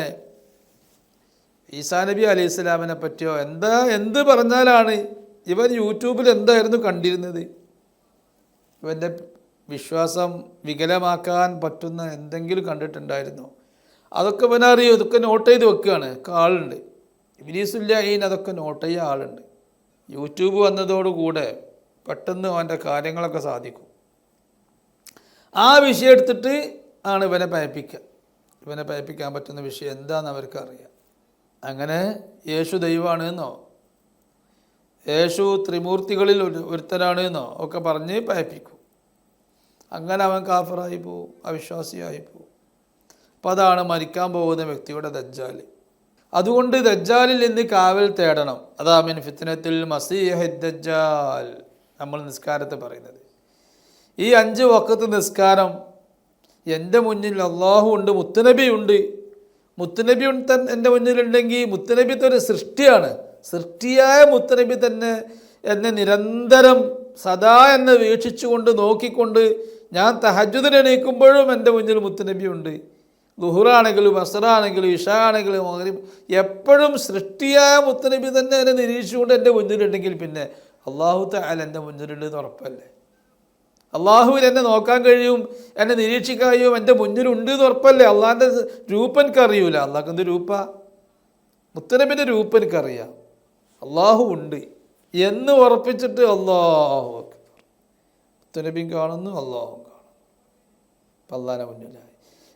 ഈസാ നബി അലൈഹി സ്വലാമിനെ പറ്റിയോ എന്ത് പറഞ്ഞാലാണ് ഇവൻ യൂട്യൂബിൽ എന്തായിരുന്നു കണ്ടിരുന്നത്, ഇവൻ്റെ വിശ്വാസം വികലമാക്കാൻ പറ്റുന്ന എന്തെങ്കിലും കണ്ടിട്ടുണ്ടായിരുന്നോ, അതൊക്കെ ഇവനറിയോ, ഇതൊക്കെ നോട്ട് ചെയ്ത് വെക്കുകയാണ്. ആളുണ്ട് ഇബ്ലീസുല്ലാഹീൻ, അതൊക്കെ നോട്ട് ചെയ്യുക ആളുണ്ട്. യൂട്യൂബ് വന്നതോടുകൂടെ പെട്ടെന്ന് അവൻ്റെ കാര്യങ്ങളൊക്കെ സാധിക്കും. ആ വിഷയം എടുത്തിട്ട് ആണ് ഇവനെ പയപ്പിക്കുക. ഇവനെ പയപ്പിക്കാൻ പറ്റുന്ന വിഷയം എന്താണെന്ന് അവർക്കറിയാം. അങ്ങനെ യേശു ദൈവമാണ് എന്നോ യേശു ത്രിമൂർത്തികളിൽ ഒരുത്തനാണ് എന്നോ ഒക്കെ പറഞ്ഞ് പയപ്പിക്കും. അങ്ങനെ അവൻ കാഫറായി പോവും, അവിശ്വാസിയായി പോവും. അപ്പം അതാണ് മരിക്കാൻ പോകുന്ന വ്യക്തിയുടെ ദജ്ജാൽ. അതുകൊണ്ട് ദജ്ജാലിൽ നിന്ന് കാവൽ തേടണം. അതാ മിൻ ഫിത്നത്തിൽ മസീഹി ദജ്ജാൽ നമ്മൾ നിസ്കാരത്തെ പറയുന്നത്. ഈ 5 വഖത്ത് നിസ്കാരം എൻ്റെ മുന്നിൽ അള്ളാഹു ഉണ്ട്, മുത്തുനബി ഉണ്ട്. മുത്തുനബി എൻ്റെ മുന്നിലുണ്ടെങ്കിൽ മുത്തുനബി ഒരു സൃഷ്ടിയാണ്. സൃഷ്ടിയായ മുത്തുനബി തന്നെ എന്നെ നിരന്തരം സദാ എന്നെ വീക്ഷിച്ചുകൊണ്ട് നോക്കിക്കൊണ്ട് ഞാൻ തഹജ്ജുദിന് എണീക്കുമ്പോഴും എൻ്റെ മുന്നിൽ മുത്തുനബി ഉണ്ട്. ദുഹുറാണെങ്കിലും അസ്റാണെങ്കിലും ഇഷാ ആണെങ്കിലും മഗ്രിബ്, എപ്പോഴും സൃഷ്ടിയായ മുത്തുനബി തന്നെ എന്നെ നിരീക്ഷിച്ചുകൊണ്ട് എൻ്റെ മുന്നിലുണ്ടെങ്കിൽ പിന്നെ അള്ളാഹു തആല എൻ്റെ മുന്നിലുണ്ടെന്ന് ഉറപ്പല്ലേ. അള്ളാഹുവിൽ എന്നെ നോക്കാൻ കഴിയും, എന്നെ നിരീക്ഷിക്കാൻ കഴിയും, എൻ്റെ മുന്നിലുണ്ട് എന്ന് ഉറപ്പല്ലേ. അള്ളാഹിൻ്റെ രൂപം എനിക്കറിയൂല, അള്ളാഹ് എന്ത് രൂപ, മുത്തനബിൻ്റെ രൂപം എനിക്കറിയാം, അള്ളാഹു ഉണ്ട് എന്ന് ഉറപ്പിച്ചിട്ട് അള്ളാഹു മുത്തനബിയും കാണുന്നു, അള്ളാഹും കാണുന്നു, അപ്പം അള്ളാഹിനെ മുന്നിലായി.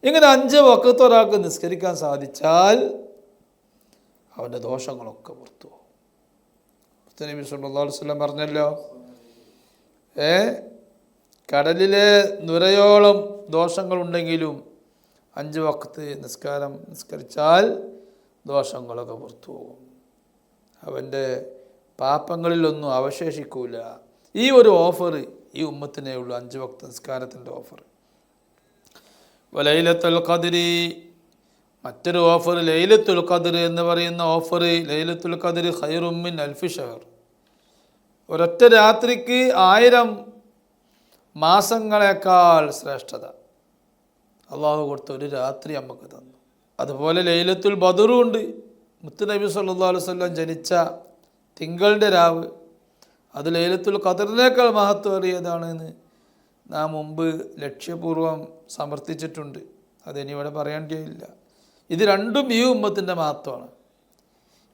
ഇങ്ങനെ 5 വഖത്ത് ഒരാൾക്ക് നിസ്കരിക്കാൻ സാധിച്ചാൽ അവൻ്റെ ദോഷങ്ങളൊക്കെ പുറത്തു പോകും. മുത്തനബി സല്ലല്ലാഹു അലൈഹി വസല്ലം പറഞ്ഞല്ലോ, കടലിലെ നുരയോളം ദോഷങ്ങളുണ്ടെങ്കിലും 5 വഖത്ത് നിസ്കരിച്ചാൽ ദോഷങ്ങളൊക്കെ പുറത്തു പോകും, അവൻ്റെ പാപങ്ങളിലൊന്നും അവശേഷിക്കൂല. ഈ ഒരു ഓഫർ ഈ ഉമ്മത്തിനേ ഉള്ളൂ, 5 വഖത്ത് നിസ്കാരത്തിൻ്റെ ഓഫർ. ലൈലത്തുൽ ഖദ്രി, മറ്റൊരു ഓഫർ ലൈലത്തുൽ ഖദ്ർ എന്ന് പറയുന്ന ഓഫർ. ലൈലത്തുൽ ഖദ്ർ ഖൈറും മിൻ അൽഫി ഷഹർ, ഒരൊറ്റ രാത്രിക്ക് 1000 മാസങ്ങളെക്കാൾ ശ്രേഷ്ഠത അള്ളാഹു കൊടുത്ത ഒരു രാത്രി നമുക്ക് തന്നു. അതുപോലെ ലൈലത്തുൽ ബദറും ഉണ്ട്. മുത്തുനബി സല്ലല്ലാഹു അലൈഹി വസല്ലം ജനിച്ച തിങ്കളുടെ രാവ്, അത് ലൈലത്തുൽ ഖദറിനേക്കാൾ മഹത്വമേറിയതാണെന്ന് നാം മുമ്പ് ലക്ഷ്യപൂർവ്വം സമർത്ഥിച്ചിട്ടുണ്ട്. അതിനിവിടെ പറയേണ്ടിയില്ല. ഇത് രണ്ടും ഈ ഉമ്മത്തിൻ്റെ മഹത്വമാണ്.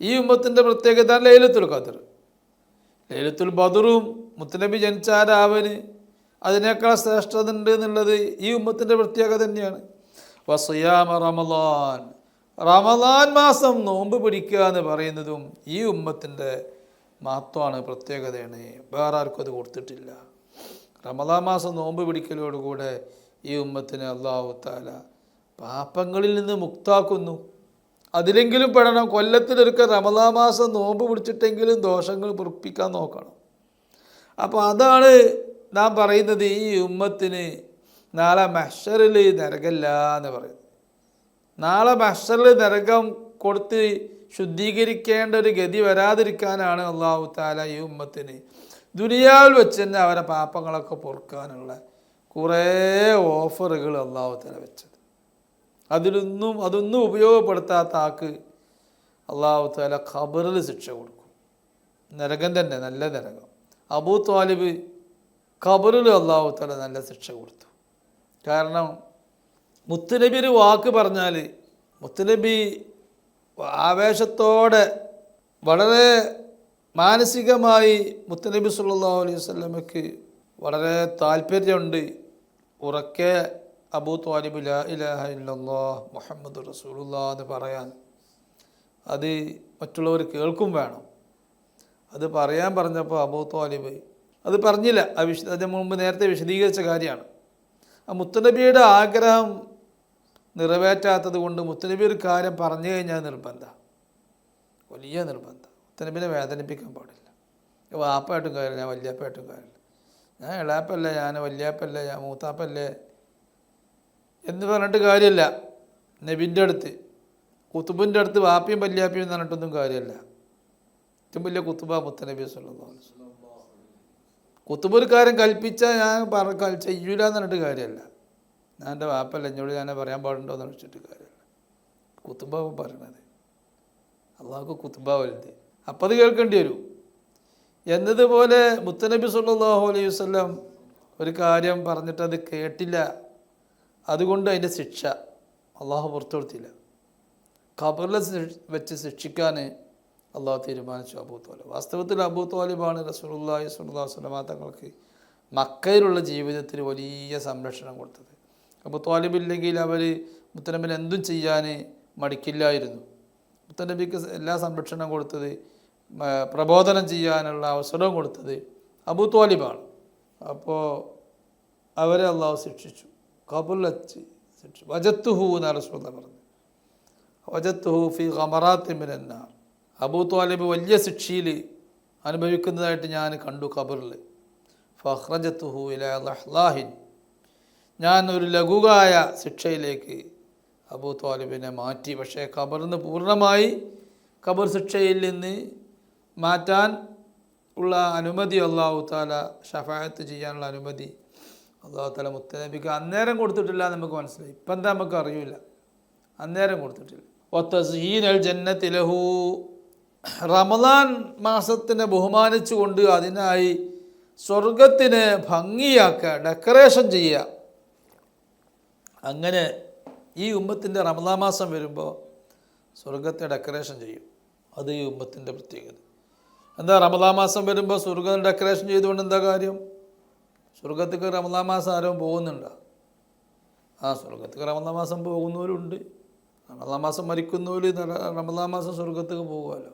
ഈ ഉമ്മത്തിൻ്റെ പ്രത്യേകത ലൈലത്തുൽ ഖദർ. ലൈലത്തുൽ ബദറും മുത്തുനബി ജനിച്ച ആ രാവിന് അതിനേക്കാൾ ശ്രേഷ്ഠത ഉണ്ട് എന്നുള്ളത് ഈ ഉമ്മത്തിൻ്റെ പ്രത്യേകത തന്നെയാണ്. വസിയാമ റമളാൻ, റമളാൻ മാസം നോമ്പ് പിടിക്കുക എന്ന് പറയുന്നതും ഈ ഉമ്മത്തിൻ്റെ മഹത്വമാണ്, പ്രത്യേകതയാണ്. വേറെ ആർക്കും അത് കൊടുത്തിട്ടില്ല. റമളാൻ മാസം നോമ്പ് പിടിക്കലോടുകൂടെ ഈ ഉമ്മത്തിന് അല്ലാഹു തആല പാപങ്ങളിൽ നിന്ന് മുക്താക്കുന്നു. അതിലെങ്കിലും പെടണം. കൊല്ലത്തിലൊരിക്കൽ റമളാൻ മാസം നോമ്പ് പിടിച്ചിട്ടെങ്കിലും ദോഷങ്ങൾ പൊറുപ്പിക്കാൻ നോക്കണം. അപ്പോൾ അതാണ് നാം പറയുന്നത്, ഈ ഉമ്മത്തിന് നാളെ മഹ്ശറിൽ നരകമില്ല എന്ന് പറയുന്നത്. നാളെ മഹ്ശറിൽ നരകം കൊടുത്ത് ശുദ്ധീകരിക്കേണ്ട ഒരു ഗതി വരാതിരിക്കാനാണ് അല്ലാഹു തആല ഈ ഉമ്മത്തിന് ദുനിയാവിൽ വെച്ച് തന്നെ അവരെ പാപങ്ങളൊക്കെ പൊറുക്കാനുള്ള കുറേ ഓഫറുകൾ അല്ലാഹു തആല വെച്ചത്. അതൊന്നും ഉപയോഗപ്പെടുത്താത്ത ആൾക്ക് അല്ലാഹു തആല ഖബറിൽ ശിക്ഷ കൊടുക്കും. നരകം തന്നെ, നല്ല നരകം. അബൂ ത്വാലിബ് ഖബറിൽ അല്ലാഹു തആല നല്ല ശിക്ഷ കൊടുത്തു. കാരണം മുത്തുനബി ഒരു വാക്ക് പറഞ്ഞാൽ മുത്തുനബി ആവേശത്തോടെ വളരെ മാനസികമായി മുത്തുനബി സല്ലല്ലാഹു അലൈഹി വസല്ലമയ്ക്ക് വളരെ താല്പര്യമുണ്ട് ഉറക്കെ അബൂ ത്വാലിബ് ലാ ഇലാഹ ഇല്ലല്ലാഹ് മുഹമ്മദുർ റസൂലുള്ളാഹ് എന്ന് പറയാൻ. അത് മറ്റുള്ളവർ കേൾക്കും വേണം. അത് പറയാൻ പറഞ്ഞപ്പോൾ അബൂ ത്വാലിബ് അത് പറഞ്ഞില്ല. അതിന് മുമ്പ് നേരത്തെ വിശദീകരിച്ച കാര്യമാണ്. ആ മുത്തുനബിയുടെ ആഗ്രഹം നിറവേറ്റാത്തത് കൊണ്ട് മുത്തുനബി ഒരു കാര്യം പറഞ്ഞു കഴിഞ്ഞാൽ നിർബന്ധം, വലിയ നിർബന്ധം. മുത്തുനബിനെ വേദനിപ്പിക്കാൻ പാടില്ല. വാപ്പായിട്ടും കാര്യമില്ല, ഞാൻ വല്യാപ്പായിട്ടും കാര്യമില്ല, ഞാൻ ഇളാപ്പല്ലേ, ഞാൻ വല്യാപ്പല്ലേ, ഞാൻ മൂത്താപ്പല്ലേ എന്ന് പറഞ്ഞിട്ട് കാര്യമില്ല. നബിൻ്റെ അടുത്ത് കുത്തുബിൻ്റെ അടുത്ത് വാപ്പിയും വല്യാപ്പിയും എന്ന് പറഞ്ഞിട്ടൊന്നും കാര്യമില്ല. ഏറ്റവും വലിയ കുത്തുബ മുത്തുനബി സല്ലല്ലാഹു അലൈഹി വസല്ലം. കുത്തുബ് ഒരു കാര്യം കൽപ്പിച്ചാൽ ഞാൻ ചെയ്യൂല എന്ന് പറഞ്ഞിട്ട് കാര്യമല്ല. ഞാൻ എൻ്റെ വാപ്പല്ല, എന്നോട് ഞാൻ പറയാൻ പാടുണ്ടോ എന്ന് വെച്ചിട്ട് കാര്യമല്ല. കുത്തുബ പറയണത് അള്ളാഹുക്ക് കുത്തുബ വലുത്, അപ്പം അത് കേൾക്കേണ്ടി വരും. എന്നതുപോലെ മുത്തുനബി സല്ലല്ലാഹു അലൈഹി വസല്ലം ഒരു കാര്യം പറഞ്ഞിട്ട് അത് കേട്ടില്ല, അതുകൊണ്ട് അതിൻ്റെ ശിക്ഷ അള്ളാഹു പുറത്തു കൊടുത്തില്ല. ഖബറിൽ വെച്ച് ശിക്ഷിക്കാൻ അള്ളാഹു തീരുമാനിച്ചു അബൂ ത്വാലിബ്. വാസ്തവത്തിൽ അബൂ ത്വാലിബാണ് റസൂലുള്ളാഹി സ്വല്ലല്ലാഹു അലൈഹി വസല്ലം തങ്ങൾക്ക് മക്കയിലുള്ള ജീവിതത്തിൽ വലിയ സംരക്ഷണം കൊടുത്തത്. അബൂ ത്വാലിബ് ഇല്ലെങ്കിൽ അവർ മുത്തനബിന് എന്തും ചെയ്യാൻ മടിക്കില്ലായിരുന്നു. മുത്തനബിക്ക് എല്ലാ സംരക്ഷണം കൊടുത്തത്, പ്രബോധനം ചെയ്യാനുള്ള അവസരവും കൊടുത്തത് അബൂ ത്വാലിബാണ്. അപ്പോൾ അവരെ അള്ളാഹു ശിക്ഷിച്ചു, ഖബറിൽ വെച്ച് ശിക്ഷിച്ചു. വജത്തുഹു എന്ന് റസൂലുള്ളാഹി പറഞ്ഞു, വജത്തുഹു ഫി ഖമറാത്തി മിനന്നാർ. അബൂ ത്വാലിബ് വലിയ ശിക്ഷയിൽ അനുഭവിക്കുന്നതായിട്ട് ഞാൻ കണ്ടു ഖബറിൽ. ഫഖ്റജത്തുഹു ഇലാ ലഹ്ലാഹിൻ, ഞാൻ ഒരു ലഘുവായ ശിക്ഷയിലേക്ക് അബൂ ത്വാലിബിനെ മാറ്റി. പക്ഷേ ഖബറിൽ നിന്ന് പൂർണ്ണമായി ഖബർ ശിക്ഷയിൽ നിന്ന് മാറ്റാൻ ഉള്ള അനുമതി അല്ലാഹു തആല, ഷഫാഅത്ത് ചെയ്യാനുള്ള അനുമതി അല്ലാഹു തആല മുത്തനബിക്ക് അന്നേരം കൊടുത്തിട്ടില്ല. നമുക്ക് മനസ്സിലായി. ഇപ്പം എന്താ നമുക്ക് അറിയില്ല, അന്നേരം കൊടുത്തിട്ടില്ല. വതസ്ഹീനൽ ജന്നത്തി ലഹു, റമദാൻ മാസത്തിനെ ബഹുമാനിച്ചുകൊണ്ട് അതിനായി സ്വർഗത്തിനെ ഭംഗിയാക്കുക, ഡെക്കറേഷൻ ചെയ്യുക. അങ്ങനെ ഈ ഉമ്മത്തിൻ്റെ റമദാൻ മാസം വരുമ്പോൾ സ്വർഗത്തെ ഡെക്കറേഷൻ ചെയ്യും. അത് ഈ ഉമ്മത്തിൻ്റെ പ്രത്യേകത. എന്താ റമദാൻ മാസം വരുമ്പോൾ സ്വർഗം ഡെക്കറേഷൻ ചെയ്തുകൊണ്ട് എന്താ കാര്യം? സ്വർഗത്തേക്ക് റമദാൻ മാസം ആരും പോകുന്നുണ്ടോ? സ്വർഗത്തേക്ക് റമദാൻ മാസം പോകുന്നവരുണ്ട്. റമദാൻ മാസം മരിക്കുന്നവർ റമദാൻ മാസം സ്വർഗത്തേക്ക് പോകുമല്ലോ.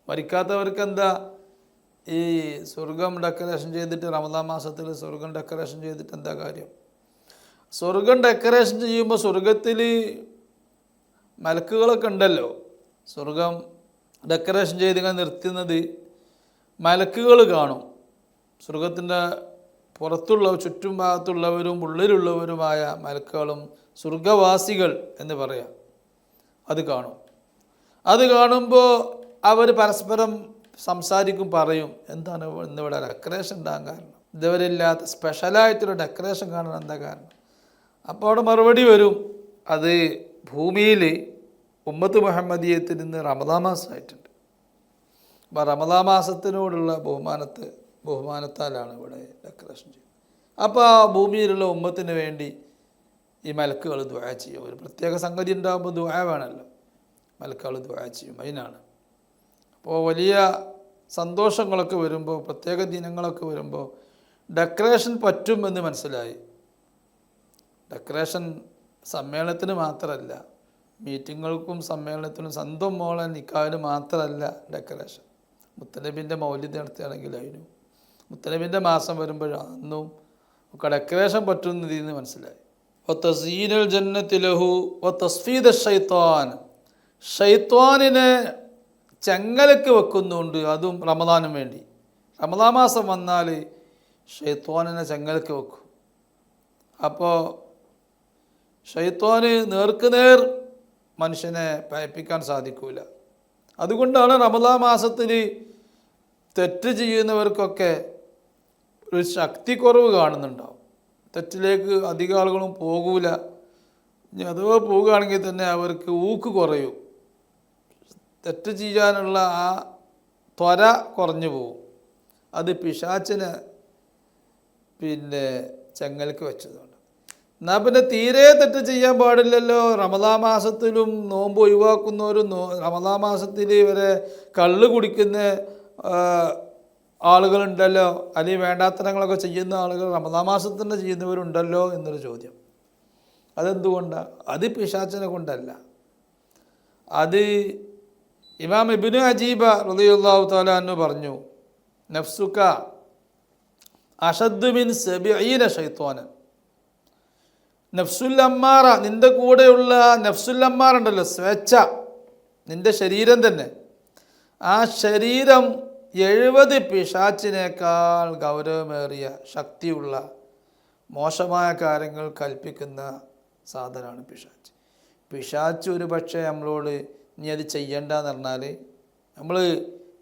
മരിക്കാത്തവർക്ക് എന്താ ഈ സ്വർഗം ഡെക്കറേഷൻ ചെയ്തിട്ട് റമദാൻ മാസത്തിൽ സ്വർഗം ഡെക്കറേഷൻ ചെയ്തിട്ട് എന്താ കാര്യം? സ്വർഗം ഡെക്കറേഷൻ ചെയ്യുമ്പോൾ സ്വർഗത്തിൽ മലക്കുകളൊക്കെ ഉണ്ടല്ലോ. സ്വർഗം ഡെക്കറേഷൻ ചെയ്ത് നിർത്തുന്നത് മലക്കുകൾ കാണും. സ്വർഗത്തിൻ്റെ പുറത്തുള്ള ചുറ്റും ഭാഗത്തുള്ളവരും ഉള്ളിലുള്ളവരുമായ മലക്കുകളും സ്വർഗവാസികൾ എന്ന് പറയാം, അത് കാണും. അത് കാണുമ്പോൾ അവർ പരസ്പരം സംസാരിക്കും, പറയും, എന്താണ് ഇന്നിവിടെ ഡെക്കറേഷൻ ഉണ്ടാകാൻ കാരണം? ഇതുവരെ ഇല്ലാത്ത സ്പെഷ്യലായിട്ടൊരു ഡെക്കറേഷൻ കാണാൻ എന്താ കാരണം? അപ്പോൾ അവിടെ മറുപടി വരും, അത് ഭൂമിയിൽ ഉമ്മത്ത് മുഹമ്മദിയത്തിൽ നിന്ന് റമദാൻ മാസമായിട്ടുണ്ട്. അപ്പോൾ റമദാൻ മാസത്തിനോടുള്ള ബഹുമാനത്താലാണ് ഇവിടെ ഡെക്കറേഷൻ ചെയ്യുന്നത്. അപ്പോൾ ആ ഭൂമിയിലുള്ള ഉമ്മത്തിന് വേണ്ടി ഈ മലക്കുകൾ ദുആ ചെയ്യും. ഒരു പ്രത്യേക സംഗതി ഉണ്ടാകുമ്പോൾ ദുആ വേണമല്ലോ, മലക്കുകൾ ദുആ ചെയ്യും, അതിനാണ്. അപ്പോൾ വലിയ സന്തോഷങ്ങളൊക്കെ വരുമ്പോൾ, പ്രത്യേക ദിനങ്ങളൊക്കെ വരുമ്പോൾ ഡെക്കറേഷൻ പറ്റുമെന്ന് മനസ്സിലായി. ഡെക്കറേഷൻ സമ്മേളനത്തിന് മാത്രമല്ല, മീറ്റിങ്ങുകൾക്കും സമ്മേളനത്തിനും സ്വന്തം മോളെ നിക്കാഹിന് മാത്രമല്ല ഡെക്കറേഷൻ. മുത്തനബിൻ്റെ മൗലിദ് നടത്തുകയാണെങ്കിൽ അതിനും, മുത്തനബിൻ്റെ മാസം വരുമ്പോഴന്നും ഒക്കെ ഡെക്കറേഷൻ പറ്റുന്നതിന്ന് മനസ്സിലായി. വതസ്യീനുൽ ജന്നത്തി ലഹു വതസ്ഫീദ് ശൈത്വാൻ, ഷൈത്വാനിനെ ചെങ്ങലക്ക് വെക്കുന്നുണ്ട്, അതും റമദാനും വേണ്ടി. റമദാൻ മാസം വന്നാൽ ഷൈത്വാനിനെ ചെങ്ങലക്ക് വെക്കും. അപ്പോൾ ഷൈത്വാന് നേർക്കുനേർ മനുഷ്യനെ പയപ്പിക്കാൻ സാധിക്കൂല. അതുകൊണ്ടാണ് റമദാൻ മാസത്തിൽ തെറ്റ് ചെയ്യുന്നവർക്കൊക്കെ ഒരു ശക്തി കുറവ് കാണുന്നുണ്ടാവും. തെറ്റിലേക്ക് അധികം ആളുകളും പോകൂല. ഇനി അഥവാ പോവുകയാണെങ്കിൽ തന്നെ അവർക്ക് ഊക്ക് കുറയും. തെറ്റ് ചെയ്യാനുള്ള ആ ത്വര കുറഞ്ഞു പോകും. അത് പിശാചിനെ ചെങ്ങൽക്ക് വെച്ചതുകൊണ്ട്. എന്നാൽ പിന്നെ തീരെ തെറ്റ് ചെയ്യാൻ പാടില്ലല്ലോ. റമദാൻ മാസത്തിലും നോമ്പ് ഒഴിവാക്കുന്നവരും റമദാൻ മാസത്തിൽ വരെ കള്ള് കുടിക്കുന്ന ആളുകളുണ്ടല്ലോ, അല്ലെങ്കിൽ വേണ്ടാത്തരങ്ങളൊക്കെ ചെയ്യുന്ന ആളുകൾ റമദാൻ മാസത്തിൽ തന്നെ ചെയ്യുന്നവരുണ്ടല്ലോ എന്നൊരു ചോദ്യം. അതെന്തുകൊണ്ടാണ്? അത് പിശാചിനെ കൊണ്ടല്ല. അത് ഇമാം ഇബ്നു അജീബ റളിയല്ലാഹു തആല അൻഹു പറഞ്ഞു, നഫ്സുക അഷദ്ദു മിൻ 70 ശൈത്വാനൻ. നഫ്സുൽ അമ്മാറ, നിൻ്റെ കൂടെയുള്ള നഫ്സുൽ അമ്മാറ ഉണ്ടല്ലോ, സ്വേച്ഛ, നിൻ്റെ ശരീരം തന്നെ, ആ ശരീരം 70 പിശാചിനേക്കാൾ ഗൗരവമേറിയ ശക്തിയുള്ള മോശമായ കാര്യങ്ങൾ കൽപ്പിക്കുന്ന സാധനമാണ് പിശാച്ച്. പിശാച്ച് ഒരു പക്ഷേ നമ്മളോട് നീ അത് ചെയ്യണ്ടെന്ന് പറഞ്ഞാൽ നമ്മൾ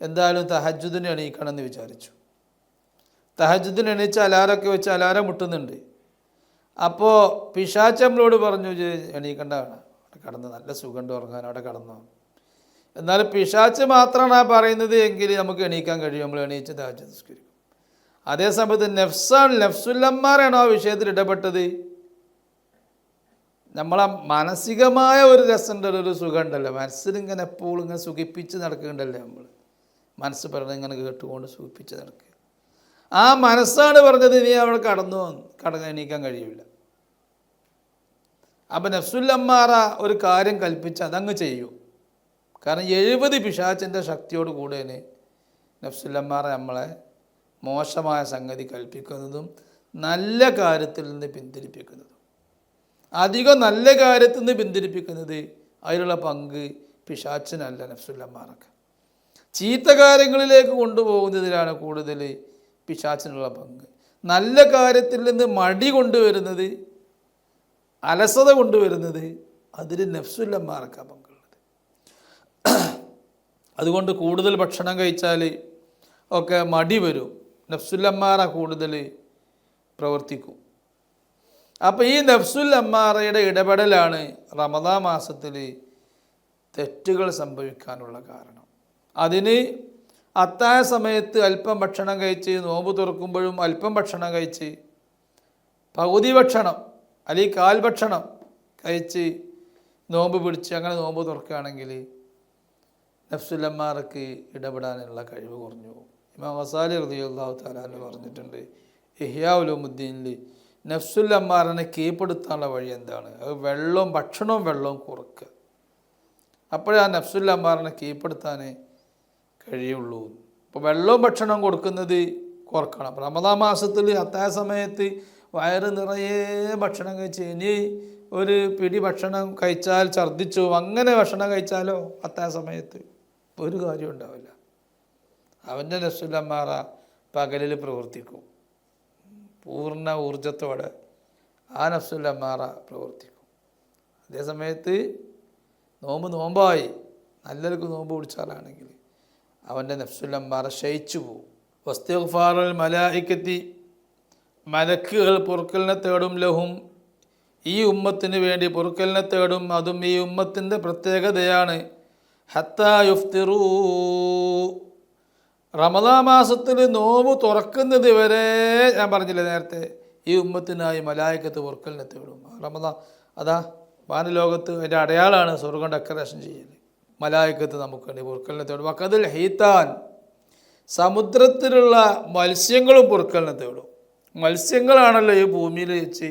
എന്തായാലും തഹജ്ജുദിന് എണീക്കണമെന്ന് വിചാരിച്ചു. തഹജ്ജുദിന് എണീച്ച് അലാറൊക്കെ വെച്ച് അലാറം മുട്ടുന്നുണ്ട്. അപ്പോൾ പിശാച്ച് നമ്മളോട് പറഞ്ഞു എണീക്കണ്ടാണ്, അവിടെ കടന്ന് നല്ല സുഖമുണ്ട് ഉറങ്ങാൻ, അവിടെ കടന്നു. എന്നാൽ പിശാച്ച് മാത്രമാണ് ആ പറയുന്നത് എങ്കിൽ നമുക്ക് എണീക്കാൻ കഴിയും, നമ്മൾ എണീച്ച് തഹജ്ജുദ് നിസ്കരിക്കും. അതേസമയത്ത് നഫ്സുല്ലമ്മാറാണോ ആ വിഷയത്തിൽ ഇടപെട്ടത്? നമ്മളെ മാനസികമായ ഒരു രസമുണ്ടല്ലോ, ഒരു സുഖമുണ്ടല്ലോ, മനസ്സിലിങ്ങനെ എപ്പോഴും ഇങ്ങനെ സുഖിപ്പിച്ച് നടക്കുന്നുണ്ടല്ലേ, നമ്മൾ മനസ്സ് പറഞ്ഞ് ഇങ്ങനെ കേട്ടുകൊണ്ട് സുഖിപ്പിച്ച് നടക്കുക. ആ മനസ്സാണ് പറഞ്ഞത് നീ അവിടെ എണീക്കാൻ കഴിയില്ല. അപ്പം നഫ്സുല്ലമ്മാറ ഒരു കാര്യം കൽപ്പിച്ച് അതങ്ങ് ചെയ്യൂ. കാരണം 70 പിശാചിൻ്റെ ശക്തിയോട് കൂടെയാണ് നഫ്സുല്ലമ്മാറ നമ്മളെ മോശമായ സംഗതി കൽപ്പിക്കുന്നതും നല്ല കാര്യത്തിൽ നിന്ന് പിന്തിരിപ്പിക്കുന്നതും. അധികം നല്ല കാര്യത്തിൽ നിന്ന് പിന്തിരിപ്പിക്കുന്നത് അതിലുള്ള പങ്ക് പിശാചിനല്ല, നഫ്സുല്ലമ്മാറക്ക്. ചീത്ത കാര്യങ്ങളിലേക്ക് കൊണ്ടുപോകുന്നതിലാണ് കൂടുതൽ പിശാചിനുള്ള പങ്ക്. നല്ല കാര്യത്തിൽ നിന്ന് മടി കൊണ്ടുവരുന്നത്, അലസത കൊണ്ടുവരുന്നത്, അതിൽ നഫ്സുല്ലമ്മാറക്ക പങ്കുള്ളത്. അതുകൊണ്ട് കൂടുതൽ ഭക്ഷണം കഴിച്ചാൽ ഒക്കെ മടി വരും, നഫ്സുല്ലമ്മാറ കൂടുതൽ പ്രവർത്തിക്കും. അപ്പോൾ ഈ നഫ്സുല്ലമ്മാറയുടെ ഇടപെടലാണ് റമദാൻ മാസത്തിൽ തെറ്റുകൾ സംഭവിക്കാനുള്ള കാരണം. അതിന് അത്താഴ സമയത്ത് അല്പം ഭക്ഷണം കഴിച്ച്, നോമ്പ് തുറക്കുമ്പോഴും അല്പം ഭക്ഷണം കഴിച്ച്, പകുതി ഭക്ഷണം അല്ലെങ്കിൽ കാൽ ഭക്ഷണം കഴിച്ച് നോമ്പ് പിടിച്ച് അങ്ങനെ നോമ്പ് തുറക്കുകയാണെങ്കിൽ നഫ്സുല്ലമ്മാറക്ക് ഇടപെടാനുള്ള കഴിവ് കുറഞ്ഞു പോകും. ഇമാം ഗസാലി റളിയല്ലാഹു തആല അൻഹു പറഞ്ഞിട്ടുണ്ട്, ഇഹ്യാ ഉലൂമുദ്ദീനിൽ നഫ്സുല്ലമ്മാറിനെ കീഴ്പ്പെടുത്താനുള്ള വഴി എന്താണ്? അത് ഭക്ഷണവും വെള്ളവും കുറക്കുക. അപ്പോഴേ ആ നഫ്സുല്ലമ്മാറിനെ കീഴ്പ്പെടുത്താനേ കഴിയുള്ളൂ. ഇപ്പോൾ വെള്ളവും ഭക്ഷണം കൊടുക്കുന്നത് കുറക്കണം. റമദാൻ മാസത്തിൽ അത്താഴ സമയത്ത് വയറ് നിറയെ ഭക്ഷണം കഴിച്ച് ഇനി ഒരു പിടി ഭക്ഷണം കഴിച്ചാൽ ഛർദ്ദിച്ചു, അങ്ങനെ ഭക്ഷണം കഴിച്ചാലോ അത്താഴ സമയത്ത് ഒരു കാര്യം ഉണ്ടാവില്ല. അവൻ്റെ നഫ്സുല്ലമ്മാറ പകലിൽ പ്രവർത്തിക്കും, പൂർണ്ണ ഊർജത്തോടെ ആ നഫ്സുല്ലമ്മാറ പ്രവർത്തിക്കും. അതേസമയത്ത് നോമ്പായി നല്ലൊരു നോമ്പ് പിടിച്ചാലാണെങ്കിൽ അവൻ്റെ നഫ്സുല്ലമ്മാറ ക്ഷയിച്ചു പോകും. വസ്തിഗ്ഫാറുൽ മലായികത്തി, മലക്കുകൾ പൊറുക്കലിനെ തേടും, ലഹും ഈ ഉമ്മത്തിന് വേണ്ടി പൊറുക്കലിനെ തേടും. അതും ഈ ഉമ്മത്തിൻ്റെ പ്രത്യേകതയാണ്. ഹത്താ യുഫ്തിറൂ, റമദാൻ മാസത്തിൽ നോമ്പ് തുറക്കുന്നത് വരെ ഞാൻ പറഞ്ഞില്ലേ നേരത്തെ, ഈ ഉമ്മത്തിനായി മലായികത്ത് പൊറുക്കലിനെ തേടും. റമദാൻ അതാ വാനലോകത്ത് അതിൻ്റെ അടയാളമാണ് സ്വർഗ്ഗം ഡെക്കറേഷൻ ചെയ്യൽ. മലായികത്ത് നമുക്ക് വേണ്ടി പൊറുക്കലിനെ തേടും. വഖദിൽ ഹീത്താൻ, സമുദ്രത്തിലുള്ള മത്സ്യങ്ങളും പൊറുക്കലിനെ തേടും. മത്സ്യങ്ങളാണല്ലോ ഈ ഭൂമിയിൽ വെച്ച്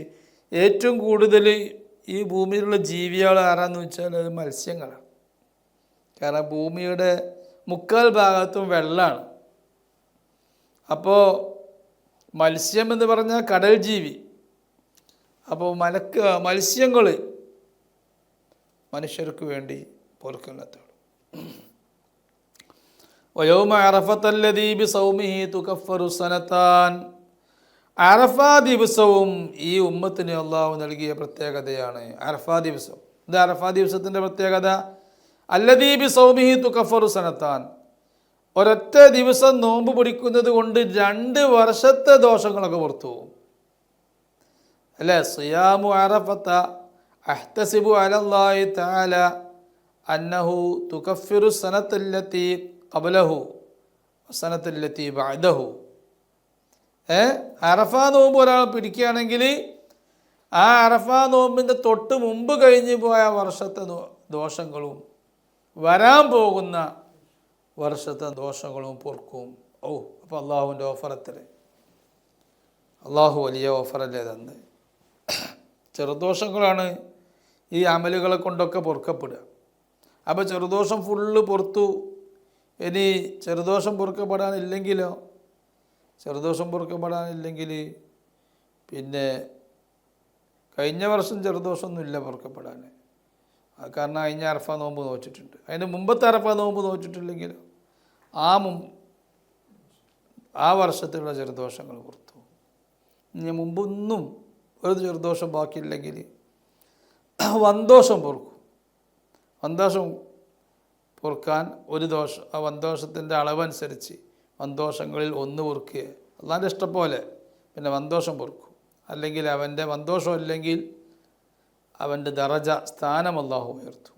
ഏറ്റവും കൂടുതൽ ഈ ഭൂമിയിലുള്ള ജീവികൾ ആരാന്ന് വെച്ചാൽ അത് മത്സ്യങ്ങളാണ്. കാരണം ഭൂമിയുടെ 3/4 ഭാഗത്തും വെള്ളമാണ്. അപ്പോൾ മത്സ്യം എന്ന് പറഞ്ഞാൽ കടൽ ജീവി. അപ്പോൾ മത്സ്യങ്ങൾ മനുഷ്യർക്ക് വേണ്ടി പൊറുക്കലിനെ തേടും. വയൗമ അറഫത്തല്ലദീ ബിസൗമിഹി തുകഫറു സനതാൻ, അറഫാ ദിവസവും ഈ ഉമ്മത്തിന് അള്ളാഹു നൽകിയ പ്രത്യേകതയാണ് അറഫാ ദിവസം. ഇത് അറഫാ ദിവസത്തിൻ്റെ പ്രത്യേകത, അല്ലദീ ബിസൗമിഹി തുകഫറു സനതാൻ, ഒരൊറ്റ ദിവസം നോമ്പ് പിടിക്കുന്നത് കൊണ്ട് 2 വർഷത്തെ ദോഷങ്ങളൊക്കെ പുറത്തു പോകും. അല്ലേ? സിയാമു അറഫത്ത അഹ്തസിബു അലല്ലാഹി തആല അന്നഹു തുകഫിറു സനത്തല്ലത്തി ഖബ്ലഹു വസനത്തല്ലത്തി ബഅദഹു. അറഫാ നോമ്പ് ഒരാൾ പിടിക്കുകയാണെങ്കിൽ ആ അറഫാ നോമ്പിൻ്റെ തൊട്ട് മുമ്പ് കഴിഞ്ഞ് പോയ വർഷത്തെ ദോഷങ്ങളും വരാൻ പോകുന്ന വർഷത്തെ ദോഷങ്ങളും പൊറുക്കും. അപ്പോൾ അള്ളാഹുവിൻ്റെ ഓഫറത്തിൽ അള്ളാഹു വലിയ ഓഫറല്ലേ തന്ന്. ചെറുദോഷങ്ങളാണ് ഈ അമലുകളെ കൊണ്ടൊക്കെ പൊറുക്കപ്പെടുക. അപ്പോൾ ചെറുദോഷം ഫുള്ള് പുറത്തു. ഇനി ചെറുദോഷം പൊറുക്കപ്പെടാനില്ലെങ്കിലോ? ചെറുദോഷം പൊറുക്കപ്പെടാനില്ലെങ്കിൽ പിന്നെ കഴിഞ്ഞ വർഷം ചെറുദോഷമൊന്നുമില്ല പൊറുക്കപ്പെടാൻ. കാരണം കഴിഞ്ഞ അറഫ നോമ്പ് നോച്ചിട്ടുണ്ട്. അതിന് മുമ്പത്തെ അറഫ നോമ്പ് നോച്ചിട്ടില്ലെങ്കിലോ ആ വർഷത്തിലുള്ള ചെറുദോഷങ്ങൾ പുറത്തു. ഇനി മുമ്പൊന്നും ഒരു ചെറുദോഷം ബാക്കിയില്ലെങ്കിൽ വൻദോഷം പൊറുക്കും. വൻദോഷം പൊറുക്കാൻ ഒരു ദോഷം, ആ വൻദോഷത്തിൻ്റെ അളവനുസരിച്ച് വൻദോഷങ്ങളിൽ ഒന്ന് പൊറുക്കുക. അള്ളാൻ്റെ ഇഷ്ടം പോലെ പിന്നെ വൻദോഷം പൊറുക്കും. അല്ലെങ്കിൽ അവൻ്റെ വൻദോഷം അല്ലെങ്കിൽ അവൻ്റെ ദറജ സ്ഥാനം അല്ലാഹു ഉയർത്തും.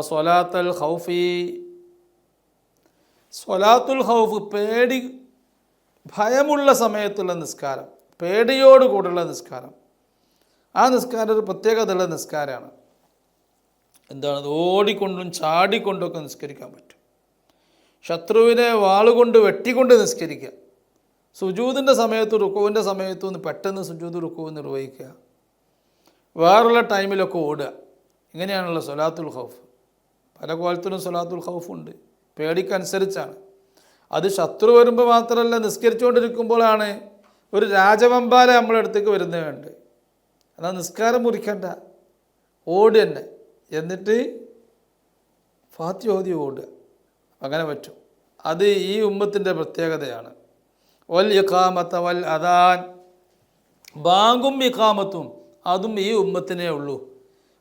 സ്വലാത്തുൽ ഖൗഫി, സ്വലാത്തുൽ ഖൗഫ് പേടി ഭയമുള്ള സമയത്തുള്ള നിസ്കാരം, പേടിയോടുകൂടുള്ള നിസ്കാരം. ആ നിസ്കാരം ഒരു പ്രത്യേകതയുള്ള നിസ്കാരമാണ്. എന്താണ്? ഓടിക്കൊണ്ടും ചാടിക്കൊണ്ടൊക്കെ നിസ്കരിക്കാൻ പറ്റും. ശത്രുവിനെ വാളുകൊണ്ട് വെട്ടിക്കൊണ്ട് നിസ്കരിക്കുക. സുജൂദിൻ്റെ സമയത്ത് റുക്കുവിൻ്റെ സമയത്തും പെട്ടെന്ന് സുജൂദ് റുക്കുവ് നിർവഹിക്കുക. വേറുള്ള ടൈമിലൊക്കെ ഓടുക. ഇങ്ങനെയാണല്ലോ സ്വലാത്തുൽ ഖൗഫ്. പല കോലത്തിലും സ്വലാത്തുൽ ഖൗഫ് ഉണ്ട്. പേടിക്കനുസരിച്ചാണ്. അത് ശത്രു വരുമ്പോൾ മാത്രമല്ല, നിസ്കരിച്ചുകൊണ്ടിരിക്കുമ്പോഴാണ് ഒരു രാജവമ്പാല നമ്മളെ അടുത്തേക്ക് വരുന്നത് വേണ്ട. എന്നാൽ നിസ്കാരം മുറിക്കണ്ട, ഓടുക തന്നെ. എന്നിട്ട് ഫാത്തിഹ ഓതി ഓടുക. അങ്ങനെ പറ്റും. അത് ഈ ഉമ്മത്തിൻ്റെ പ്രത്യേകതയാണ്. വൽ ഇഖാമത്ത വൽ അദാൻ, ബാങ്കും ഇഖാമത്തും അതും ഈ ഉമ്മത്തിനേ ഉള്ളൂ.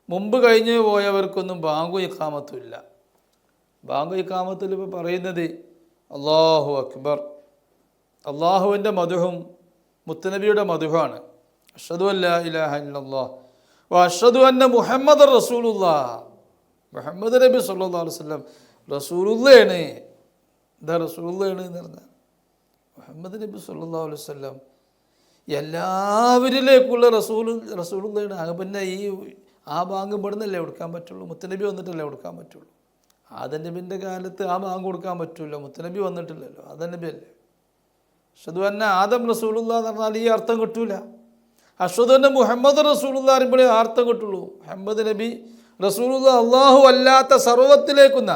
മുമ്പ് കഴിഞ്ഞു പോയവർക്കൊന്നും ബാങ്കും ഇഖാമത്തും ഇല്ല. ബാങ്കും ഇഖാമത്തിൽ ഇപ്പോൾ പറയുന്നത് അല്ലാഹു അക്ബർ, അള്ളാഹുവിൻ്റെ മധുഹും മുത്തനബിയുടെ മധുഹാണ്. അഷ്ഹദു അല്ലാ ഇലാഹ ഇല്ലല്ലാഹ് വ അഷ്ഹദു അന്ന മുഹമ്മദ് റസൂലുള്ളാഹ്. മുഹമ്മദ് നബി സല്ലല്ലാഹു അലൈഹി വസല്ലം റസൂലുള്ളാണ്. എന്താ റസൂലുള്ളാണ് എന്ന് പറഞ്ഞാൽ മുഹമ്മദ് നബി സല്ലല്ലാഹു അലൈഹി വസല്ലം എല്ലാവരിലേക്കുള്ള റസൂലുള്ളാണ്. പിന്നെ ആ ബാങ്ക് ഇവിടുന്നല്ലേ കൊടുക്കാൻ പറ്റുള്ളൂ, മുത്തനബി വന്നിട്ടല്ലേ കൊടുക്കാൻ പറ്റുള്ളൂ. ആദം നബിൻ്റെ കാലത്ത് ആ ബാങ്ക് കൊടുക്കാൻ പറ്റില്ല, മുത്തനബി വന്നിട്ടില്ലല്ലോ, ആദം നബി അല്ലേ. അഷ്ഹദു അന്ന ആദം റസൂലുള്ളാഹ് എന്ന് പറഞ്ഞാൽ ഈ അർത്ഥം കിട്ടൂല. അഷ്ഹദു അന്ന മുഹമ്മദ് റസൂലുള്ളാഹ് പറയുമ്പോഴേ ആ അർത്ഥം കിട്ടുള്ളൂ. മുഹമ്മദ് നബി റസൂലുള്ളാഹ് അള്ളാഹു അല്ലാത്ത സർവ്വത്തിലേക്കുന്ന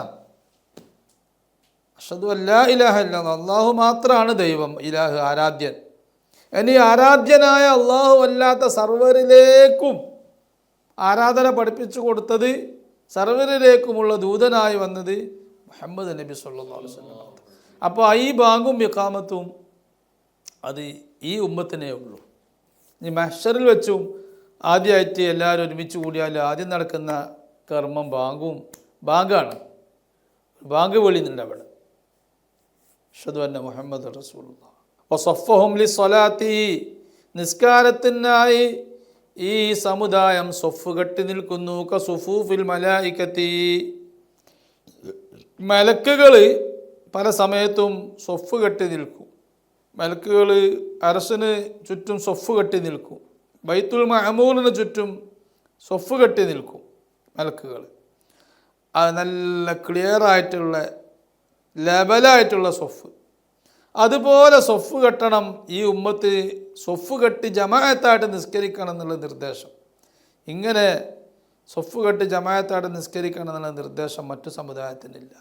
അഷ്ഹദു അല്ലാ ഇലാഹ ഇല്ലല്ലാഹ്, അള്ളാഹു മാത്രമാണ് ദൈവം, ഇലാഹ് ആരാധ്യൻ. ഇനി ആരാധ്യനായ അള്ളാഹു അല്ലാത്ത സർവ്വരിലേക്കും ആരാധന പഠിപ്പിച്ചു കൊടുത്തത്, സർവ്വരിലേക്കുമുള്ള ദൂതനായി വന്നത് മുഹമ്മദ് നബി സല്ലല്ലാഹു അലൈഹി വസല്ലം. അപ്പോൾ ഈ ബാങ്കും ഇഖാമത്തും അത് ഈ ഉമ്മത്തിനേ ഉള്ളൂ. ഇനി മഹ്ശറിൽ വെച്ചും ആദ്യമായിട്ട് എല്ലാവരും ഒരുമിച്ച് കൂടിയാൽ ആദ്യം നടക്കുന്ന കർമ്മം ബാങ്കാണ്. ബാങ്ക് വിളിയുന്നുണ്ട് അവിടെ. അഷ്ഹദു അന്ന മുഹമ്മദ് റസൂലുള്ളാഹ് വസഫഹും ലിസ്സലാത്തി, നിസ്കാരത്തിനായി ഈ സമുദായം സൊഫ് കെട്ടി നിൽക്കുന്നു. കസുഫൂഫിൽ മലായികത്തി, മലക്കുകൾ പല സമയത്തും സൊഫ് കെട്ടി നിൽക്കും. മലക്കുകൾ അർശിന് ചുറ്റും സൊഫ് കെട്ടി നിൽക്കും. ബൈത്തുൽ മഅമൂറിന് ചുറ്റും സൊഫ് കെട്ടി നിൽക്കും മലക്കുകൾ. അത് നല്ല ക്ലിയറായിട്ടുള്ള ലെവലായിട്ടുള്ള സൊഫ്. അതുപോലെ സൊഫ് കെട്ടണം ഈ ഉമ്മത്ത്, സൊഫ് കെട്ടി ജമാഅത്തായിട്ട് നിസ്കരിക്കണം എന്നുള്ള നിർദ്ദേശം. ഇങ്ങനെ സൊഫ് കെട്ടി ജമാഅത്തായിട്ട് നിസ്കരിക്കണം എന്നുള്ള നിർദ്ദേശം മറ്റു സമുദായത്തിനില്ല.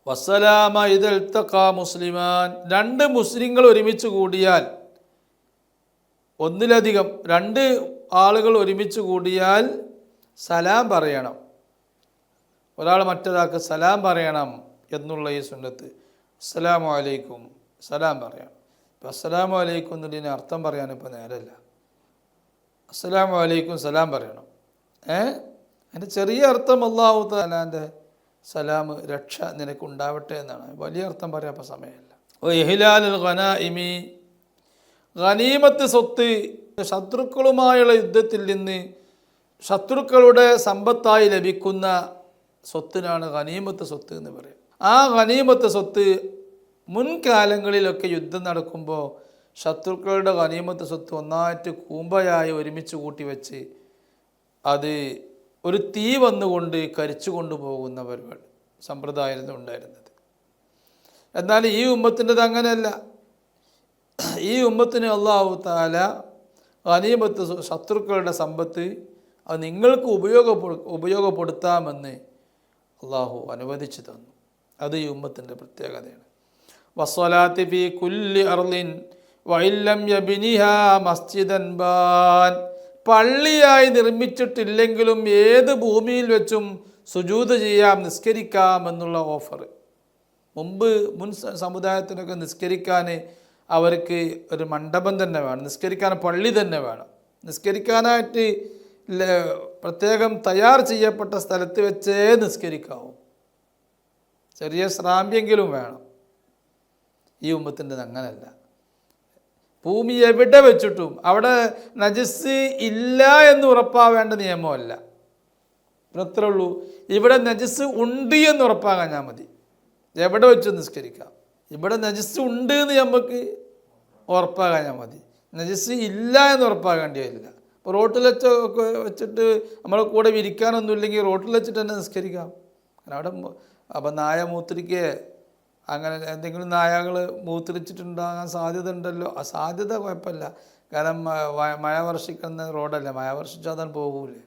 വസ്സലാമ ഇദൽ തഖാ മുസ്ലിമാൻ, രണ്ട് മുസ്ലിങ്ങൾ ഒരുമിച്ച് കൂടിയാൽ, ഒന്നിലധികം രണ്ട് ആളുകൾ ഒരുമിച്ച് കൂടിയാൽ സലാം പറയണം. ഒരാൾ മറ്റൊരാൾക്ക് സലാം പറയണം എന്നുള്ള ഈ സുന്നത്ത്. അസ്സലാമു അലൈക്കും സലാം പറയണം. ഇപ്പം അസ്സലാമു അലൈക്കും എന്നതിന് അർത്ഥം പറയാനിപ്പോൾ നേരമല്ല. അസ്സലാമു അലൈക്കും സലാം പറയണം. അതിൻ്റെ ചെറിയ അർത്ഥം അല്ലാഹു തആലാൻ്റെ സലാം, രക്ഷ നിനക്കുണ്ടാവട്ടെ എന്നാണ്. വലിയ അർത്ഥം പറയാൻ ഇപ്പോൾ സമയമല്ല. ഇഹ്ലാലുൽ ഗനായിമി, ഗനീമത്ത് സ്വത്ത്, ശത്രുക്കളുമായുള്ള യുദ്ധത്തിൽ നിന്ന് ശത്രുക്കളുടെ സമ്പത്തായി ലഭിക്കുന്ന സ്വത്തിനാണ് ഗനീമത്ത് സ്വത്ത് എന്ന് പറയുന്നത്. ആ ഗനീമത്ത് സ്വത്ത് മുൻകാലങ്ങളിലൊക്കെ യുദ്ധം നടക്കുമ്പോൾ ശത്രുക്കളുടെ ഗനീമത്ത് സ്വത്ത് ഒന്നായിട്ട് കൂമ്പയായി ഒരുമിച്ച് കൂട്ടി വെച്ച് അത് ഒരു തീ വന്നുകൊണ്ട് കരിച്ചു കൊണ്ടുപോകുന്ന പരിപാടി സമ്പ്രദായമായിരുന്നു ഉണ്ടായിരുന്നത്. എന്നാൽ ഈ ഉമ്മത്തിൻ്റെത് അങ്ങനെയല്ല. ഈ ഉമ്മത്തിന് അല്ലാഹു തആല ഗനീമത്ത്, ശത്രുക്കളുടെ സമ്പത്ത് അത് നിങ്ങൾക്ക് ഉപയോഗപ്പെടുത്താമെന്ന് അള്ളാഹു അനുവദിച്ചു തന്നു. അത് ഈ ഉമ്മത്തിൻ്റെ പ്രത്യേകതയാണ്. വസ്സലാത്തി ഫീ കുല്ലി അർളിൻ വഇല്ലം യബ്നിഹാ മസ്ജിദൻ ബാൻ. പള്ളിയായി നിർമ്മിച്ചിട്ടില്ലെങ്കിലും ഏത് ഭൂമിയിൽ വെച്ചും സുജൂദ് ചെയ്യാം, നിസ്കരിക്കാം എന്നുള്ള ഓഫർ. മുൻ സമുദായത്തിനൊക്കെ നിസ്കരിക്കാൻ അവർക്ക് ഒരു മണ്ഡപം തന്നെ വേണം, നിസ്കരിക്കാൻ പള്ളി തന്നെ വേണം. നിസ്കരിക്കാനായിട്ട് പ്രത്യേകം തയ്യാർ ചെയ്യപ്പെട്ട സ്ഥലത്ത് വെച്ചേ നിസ്കരിക്കാവും. ചെറിയ ശ്രാമ്യെങ്കിലും വേണം. ഈ ഉമ്മത്തിൻ്റെ അങ്ങനല്ല. ഭൂമി എവിടെ വെച്ചിട്ടും അവിടെ നജസ് ഇല്ല എന്ന് ഉറപ്പാവേണ്ട നിയമമല്ല. അത്രേ ഉള്ളൂ. ഇവിടെ നജസ് ഉണ്ട് എന്ന് ഉറപ്പാകാഞ്ഞാൽ മതി. എവിടെ വെച്ച് നിസ്കരിക്കാം. ഇവിടെ നജസ് ഉണ്ട് എന്ന് നമുക്ക് ഉറപ്പാകാഞ്ഞാൽ മതി. നജസ് ഇല്ല എന്ന് ഉറപ്പാകേണ്ടിയില്ല. ഇപ്പോൾ റോട്ടിൽ വെച്ചൊക്കെ വെച്ചിട്ട് നമ്മളെ കൂടെ വിരിക്കാനൊന്നും ഇല്ലെങ്കിൽ റോട്ടിൽ വെച്ചിട്ട് തന്നെ നിസ്കരിക്കാം. കാരണം അവിടെ അപ്പം നായ മൂത്രിക്ക് അങ്ങനെ എന്തെങ്കിലും നായകൾ മൂത്രിച്ചിട്ടുണ്ടാകാൻ സാധ്യത ഉണ്ടല്ലോ. ആ സാധ്യത കുഴപ്പമില്ല. കാരണം മഴ വർഷിക്കുന്ന റോഡല്ല, മഴ വർഷിച്ചാൽ അതാണ് പോകൂലേ.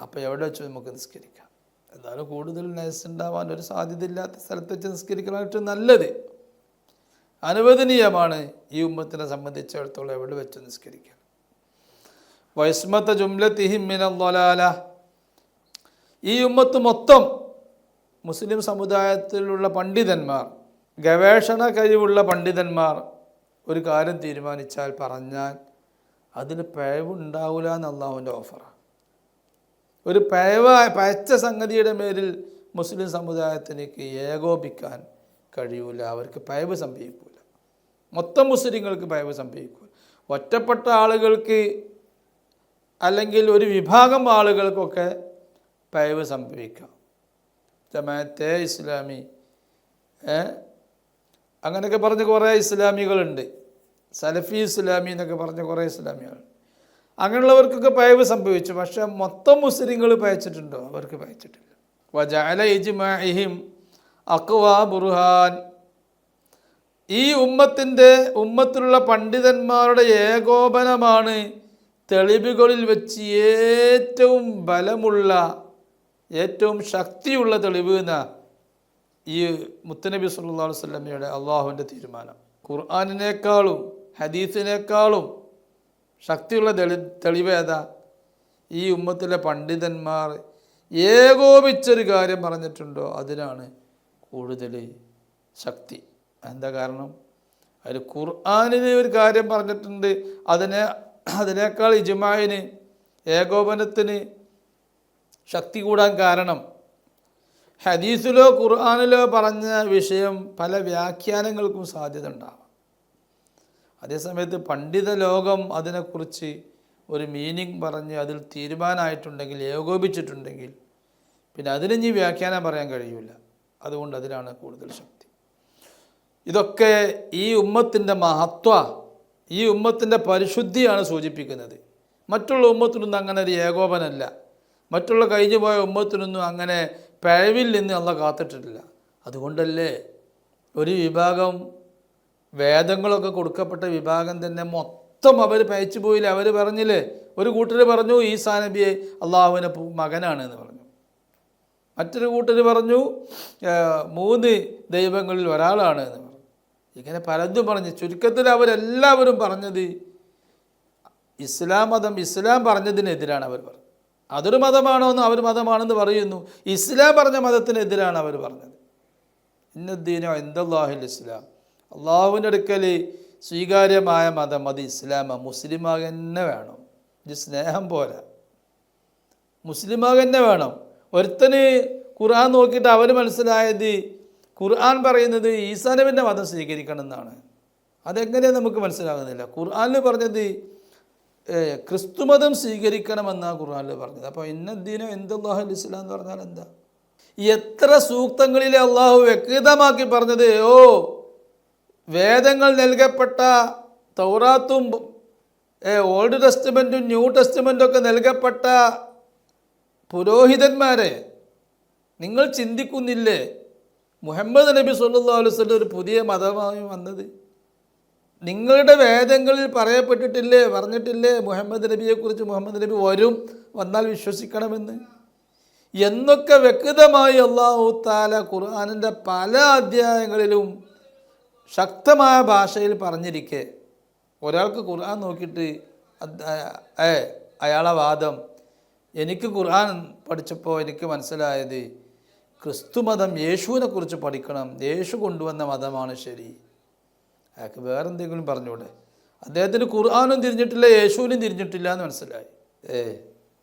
അപ്പോൾ എവിടെ വെച്ച് നമുക്ക് നിസ്കരിക്കാം. എന്നാലും കൂടുതൽ നജസ് ഉണ്ടാവാൻ ഒരു സാധ്യത ഇല്ലാത്ത സ്ഥലത്ത് വെച്ച് നിസ്കരിക്കാനായിട്ട് നല്ലത്, അനുവദനീയമാണ്. ഈ ഉമ്മത്തിനെ സംബന്ധിച്ചിടത്തോളം എവിടെ വെച്ച് നിസ്കരിക്കാൻ. വൈസ്മത്ത ജുംലത്തിഹിം മിനൽ ളലാല. ഈ ഉമ്മത്ത് മൊത്തം മുസ്ലിം സമുദായത്തിലുള്ള പണ്ഡിതന്മാർ, ഗവേഷണ കഴിവുള്ള പണ്ഡിതന്മാർ ഒരു കാര്യം തീരുമാനിച്ചാൽ പറഞ്ഞാൽ അതിന് പിഴവുണ്ടാവില്ല എന്ന് അള്ളാഹുവിൻ്റെ ഓഫറാണ്. ഒരു പഴച്ച സംഗതിയുടെ മേലിൽ മുസ്ലിം സമുദായത്തിലേക്ക് ഏകോപിക്കാൻ കഴിയൂല. അവർക്ക് പിഴവ് സംഭവിക്കൂല. മൊത്തം മുസ്ലിങ്ങൾക്ക് പിഴവ് സംഭവിക്കൂല. ഒറ്റപ്പെട്ട ആളുകൾക്ക് അല്ലെങ്കിൽ ഒരു വിഭാഗം ആളുകൾക്കൊക്കെ പിഴവ് സംഭവിക്കാം. ജമാഅത്തെ ഇസ്ലാമി അങ്ങനെയൊക്കെ പറഞ്ഞ് കുറേ ഇസ്ലാമികളുണ്ട്. സലഫി ഇസ്ലാമി എന്നൊക്കെ പറഞ്ഞ കുറേ ഇസ്ലാമികളുണ്ട്. അങ്ങനെയുള്ളവർക്കൊക്കെ പിഴവ് സംഭവിച്ചു. പക്ഷേ മൊത്തം മുസ്ലിങ്ങൾ പയച്ചിട്ടുണ്ടോ? അവർക്ക് പയച്ചിട്ടില്ല. വജഅല ഇജ്മാഇഹിം അഖ്വാ ബുർഹാൻ. ഈ ഉമ്മത്തിലുള്ള പണ്ഡിതന്മാരുടെ ഏകോപനമാണ് തെളിവുകളിൽ വെച്ച് ഏറ്റവും ബലമുള്ള, ഏറ്റവും ശക്തിയുള്ള തെളിവ് എന്ന ഈ മുത്തനബി സല്ലല്ലാഹു അലൈഹി വസല്ലമയുടെ അള്ളാഹുവിൻ്റെ തീരുമാനം. ഖുർആനിനേക്കാളും ഹദീസിനേക്കാളും ശക്തിയുള്ള തെളിവ് ഏതാ? ഈ ഉമ്മത്തിലെ പണ്ഡിതന്മാർ ഏകോപിച്ചൊരു കാര്യം പറഞ്ഞിട്ടുണ്ടോ അതിനാണ് കൂടുതൽ ശക്തി. എന്താ കാരണം? അതിൽ ഖുർആനിന് ഒരു കാര്യം പറഞ്ഞിട്ടുണ്ട്, അതിനേക്കാൾ ഇജ്മാഇന്, ഏകോപനത്തിന് ശക്തി കൂടാൻ കാരണം ഹദീസിലോ ഖുർആനിലോ പറഞ്ഞ വിഷയം പല വ്യാഖ്യാനങ്ങൾക്കും സാധ്യത ഉണ്ടാവാം. അതേസമയത്ത് പണ്ഡിത ലോകം അതിനെക്കുറിച്ച് ഒരു മീനിങ് പറഞ്ഞ് അതിൽ തീരുമാനമായിട്ടുണ്ടെങ്കിൽ, ഏകോപിച്ചിട്ടുണ്ടെങ്കിൽ പിന്നെ അതിന് വ്യാഖ്യാനം പറയാൻ കഴിയില്ല. അതുകൊണ്ട് അതിനാണ് കൂടുതൽ ശക്തി. ഇതൊക്കെ ഈ ഉമ്മത്തിൻ്റെ മഹത്വ, ഈ ഉമ്മത്തിൻ്റെ പരിശുദ്ധിയാണ് സൂചിപ്പിക്കുന്നത്. മറ്റുള്ള ഉമ്മത്തിനൊന്നും അങ്ങനെ ഒരു ഏകോപനമല്ല. മറ്റുള്ള കഴിഞ്ഞു പോയ ഉമ്മത്തിനൊന്നും അങ്ങനെ പിഴവിൽ നിന്ന് അള്ളാഹ് കാത്തിട്ടിട്ടില്ല. അതുകൊണ്ടല്ലേ ഒരു വിഭാഗം വേദങ്ങളൊക്കെ കൊടുക്കപ്പെട്ട വിഭാഗം തന്നെ മൊത്തം അവർ പയച്ചു പോയില്ലേ. അവർ പറഞ്ഞില്ലേ, ഒരു കൂട്ടർ പറഞ്ഞു ഈസാ നബിയെ അള്ളാഹുവിൻ്റെ മകനാണ് എന്ന് പറഞ്ഞു. മറ്റൊരു കൂട്ടർ പറഞ്ഞു 3 ദൈവങ്ങളിൽ ഒരാളാണ് എന്ന് പറഞ്ഞു. ഇങ്ങനെ പലതും പറഞ്ഞ് ചുരുക്കത്തിൽ അവരെല്ലാവരും പറഞ്ഞത് ഇസ്ലാം പറഞ്ഞതിനെതിരാണ് അവർ പറഞ്ഞത്. അതൊരു മതമാണോ എന്ന് അവർ മതമാണെന്ന് പറയുന്നു. ഇസ്ലാം പറഞ്ഞ മതത്തിനെതിരാണ് അവർ പറഞ്ഞത്. ഇന്നദ്ദീനോ ഇൻദല്ലാഹിൽ ഇസ്ലാം. അള്ളാഹുവിൻ്റെ അടുക്കൽ സ്വീകാര്യമായ മതം അത് ഇസ്ലാമാണ്. മുസ്ലിമാക തന്നെ വേണം. ഇത് സ്നേഹം പോരാ, മുസ്ലിമാക തന്നെ വേണം. ഒരുത്തന് ഖുർആൻ നോക്കിയിട്ട് അവർ മനസ്സിലായത് ഖുർആൻ പറയുന്നത് ഈസാ നബിൻ്റെ മതം സ്വീകരിക്കണം എന്നാണ്. അതെങ്ങനെയാണ് നമുക്ക് മനസ്സിലാകുന്നില്ല. ഖുർആനിൽ പറഞ്ഞത് ക്രിസ്തുമതം സ്വീകരിക്കണമെന്നാണ് ഖുർആനിൽ പറഞ്ഞത്. അപ്പോൾ ഇന്നദ്ദീനോ ഇൻദല്ലാഹിൽ ഇസ്ലാം എന്ന് പറഞ്ഞാൽ എന്താ? എത്ര സൂക്തങ്ങളിൽ അള്ളാഹു വ്യക്തമാക്കി പറഞ്ഞത്, വേദങ്ങൾ നൽകപ്പെട്ട തൗറാത്തും ഓൾഡ് ടെസ്റ്റ്മെൻറ്റും ന്യൂ ടെസ്റ്റ്മെൻറ്റും ഒക്കെ നൽകപ്പെട്ട പുരോഹിതന്മാരെ നിങ്ങൾ ചിന്തിക്കുന്നില്ലേ മുഹമ്മദ് നബി സല്ലല്ലാഹു അലൈഹി വസല്ലം ഒരു പുതിയ മതമായി വന്നത്? നിങ്ങളുടെ വേദങ്ങളിൽ പറഞ്ഞിട്ടില്ലേ മുഹമ്മദ് നബിയെക്കുറിച്ച്, മുഹമ്മദ് നബി വന്നാൽ വിശ്വസിക്കണമെന്ന് എന്നൊക്കെ വ്യക്തമായി അല്ലാഹു തആല ഖുർആനിൻ്റെ പല അധ്യായങ്ങളിലും ശക്തമായ ഭാഷയിൽ പറഞ്ഞിരിക്കെ ഒരാൾക്ക് ഖുർആൻ നോക്കിയിട്ട് അയാളെ വാദം, എനിക്ക് ഖുർആൻ പഠിച്ചപ്പോൾ എനിക്ക് മനസ്സിലായത് ക്രിസ്തു മതം യേശുവിനെ കുറിച്ച് പഠിക്കണം, യേശു കൊണ്ടുവന്ന മതമാണ് ശരി. അയാൾക്ക് വേറെന്തെങ്കിലും പറഞ്ഞൂടെ? അദ്ദേഹത്തിന് ഖുർആനും തിരിഞ്ഞിട്ടില്ല, യേശുവിനും തിരിഞ്ഞിട്ടില്ല എന്ന് മനസ്സിലായി.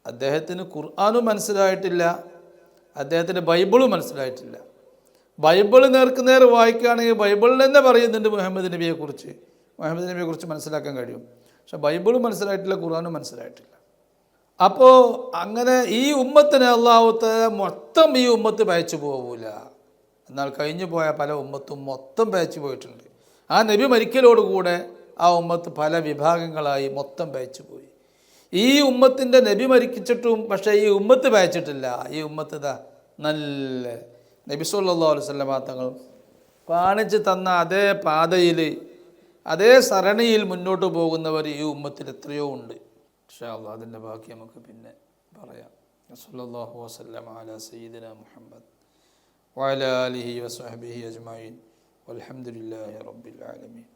അദ്ദേഹത്തിന് ഖുർആനും മനസ്സിലായിട്ടില്ല, അദ്ദേഹത്തിന് ബൈബിളും മനസ്സിലായിട്ടില്ല. ബൈബിൾ നേർക്കുനേർ വായിക്കുകയാണെങ്കിൽ ബൈബിളിൽ തന്നെ പറയുന്നുണ്ട് മുഹമ്മദ് നബിയെക്കുറിച്ച് മനസ്സിലാക്കാൻ കഴിയും. പക്ഷെ ബൈബിളും മനസ്സിലായിട്ടില്ല, ഖുർആനും മനസ്സിലായിട്ടില്ല. അപ്പോൾ അങ്ങനെ ഈ ഉമ്മത്തിനെ അല്ലാഹു തആല മൊത്തം ഈ ഉമ്മത്ത് പയച്ചു പോവില്ല. എന്നാൽ കഴിഞ്ഞു പോയ പല ഉമ്മത്തും മൊത്തം പയച്ചു പോയിട്ടുണ്ട്. ആ നബി മരിക്കലോടുകൂടെ ആ ഉമ്മത്ത് പല വിഭാഗങ്ങളായി മൊത്തം പയച്ചു പോയി. ഈ ഉമ്മത്തിൻ്റെ നബി മരിച്ചിട്ടും പക്ഷേ ഈ ഉമ്മത്ത് പയച്ചിട്ടില്ല. ഈ ഉമ്മത്ത് നല്ല നബി സല്ലല്ലാഹു അലൈഹി വസല്ലം തങ്ങൾ കാണിച്ചു തന്ന അതേ പാതയിൽ അതേ സരണിയിൽ മുന്നോട്ട് പോകുന്നവർ ഈ ഉമ്മത്തിൽ എത്രയോ ഉണ്ട്. ഇൻഷാ അല്ലാഹ് അതിൻ്റെ ബാക്കി നമുക്ക് പിന്നെ പറയാം. സല്ലല്ലാഹു വസല്ലം അലാ സയ്യിദിനാ മുഹമ്മദ് വഅലാ ആലിഹി വസഹ്ബിഹി അജ്മഈൻ വൽഹംദുലില്ലാഹി റബ്ബിൽ ആലമീൻ.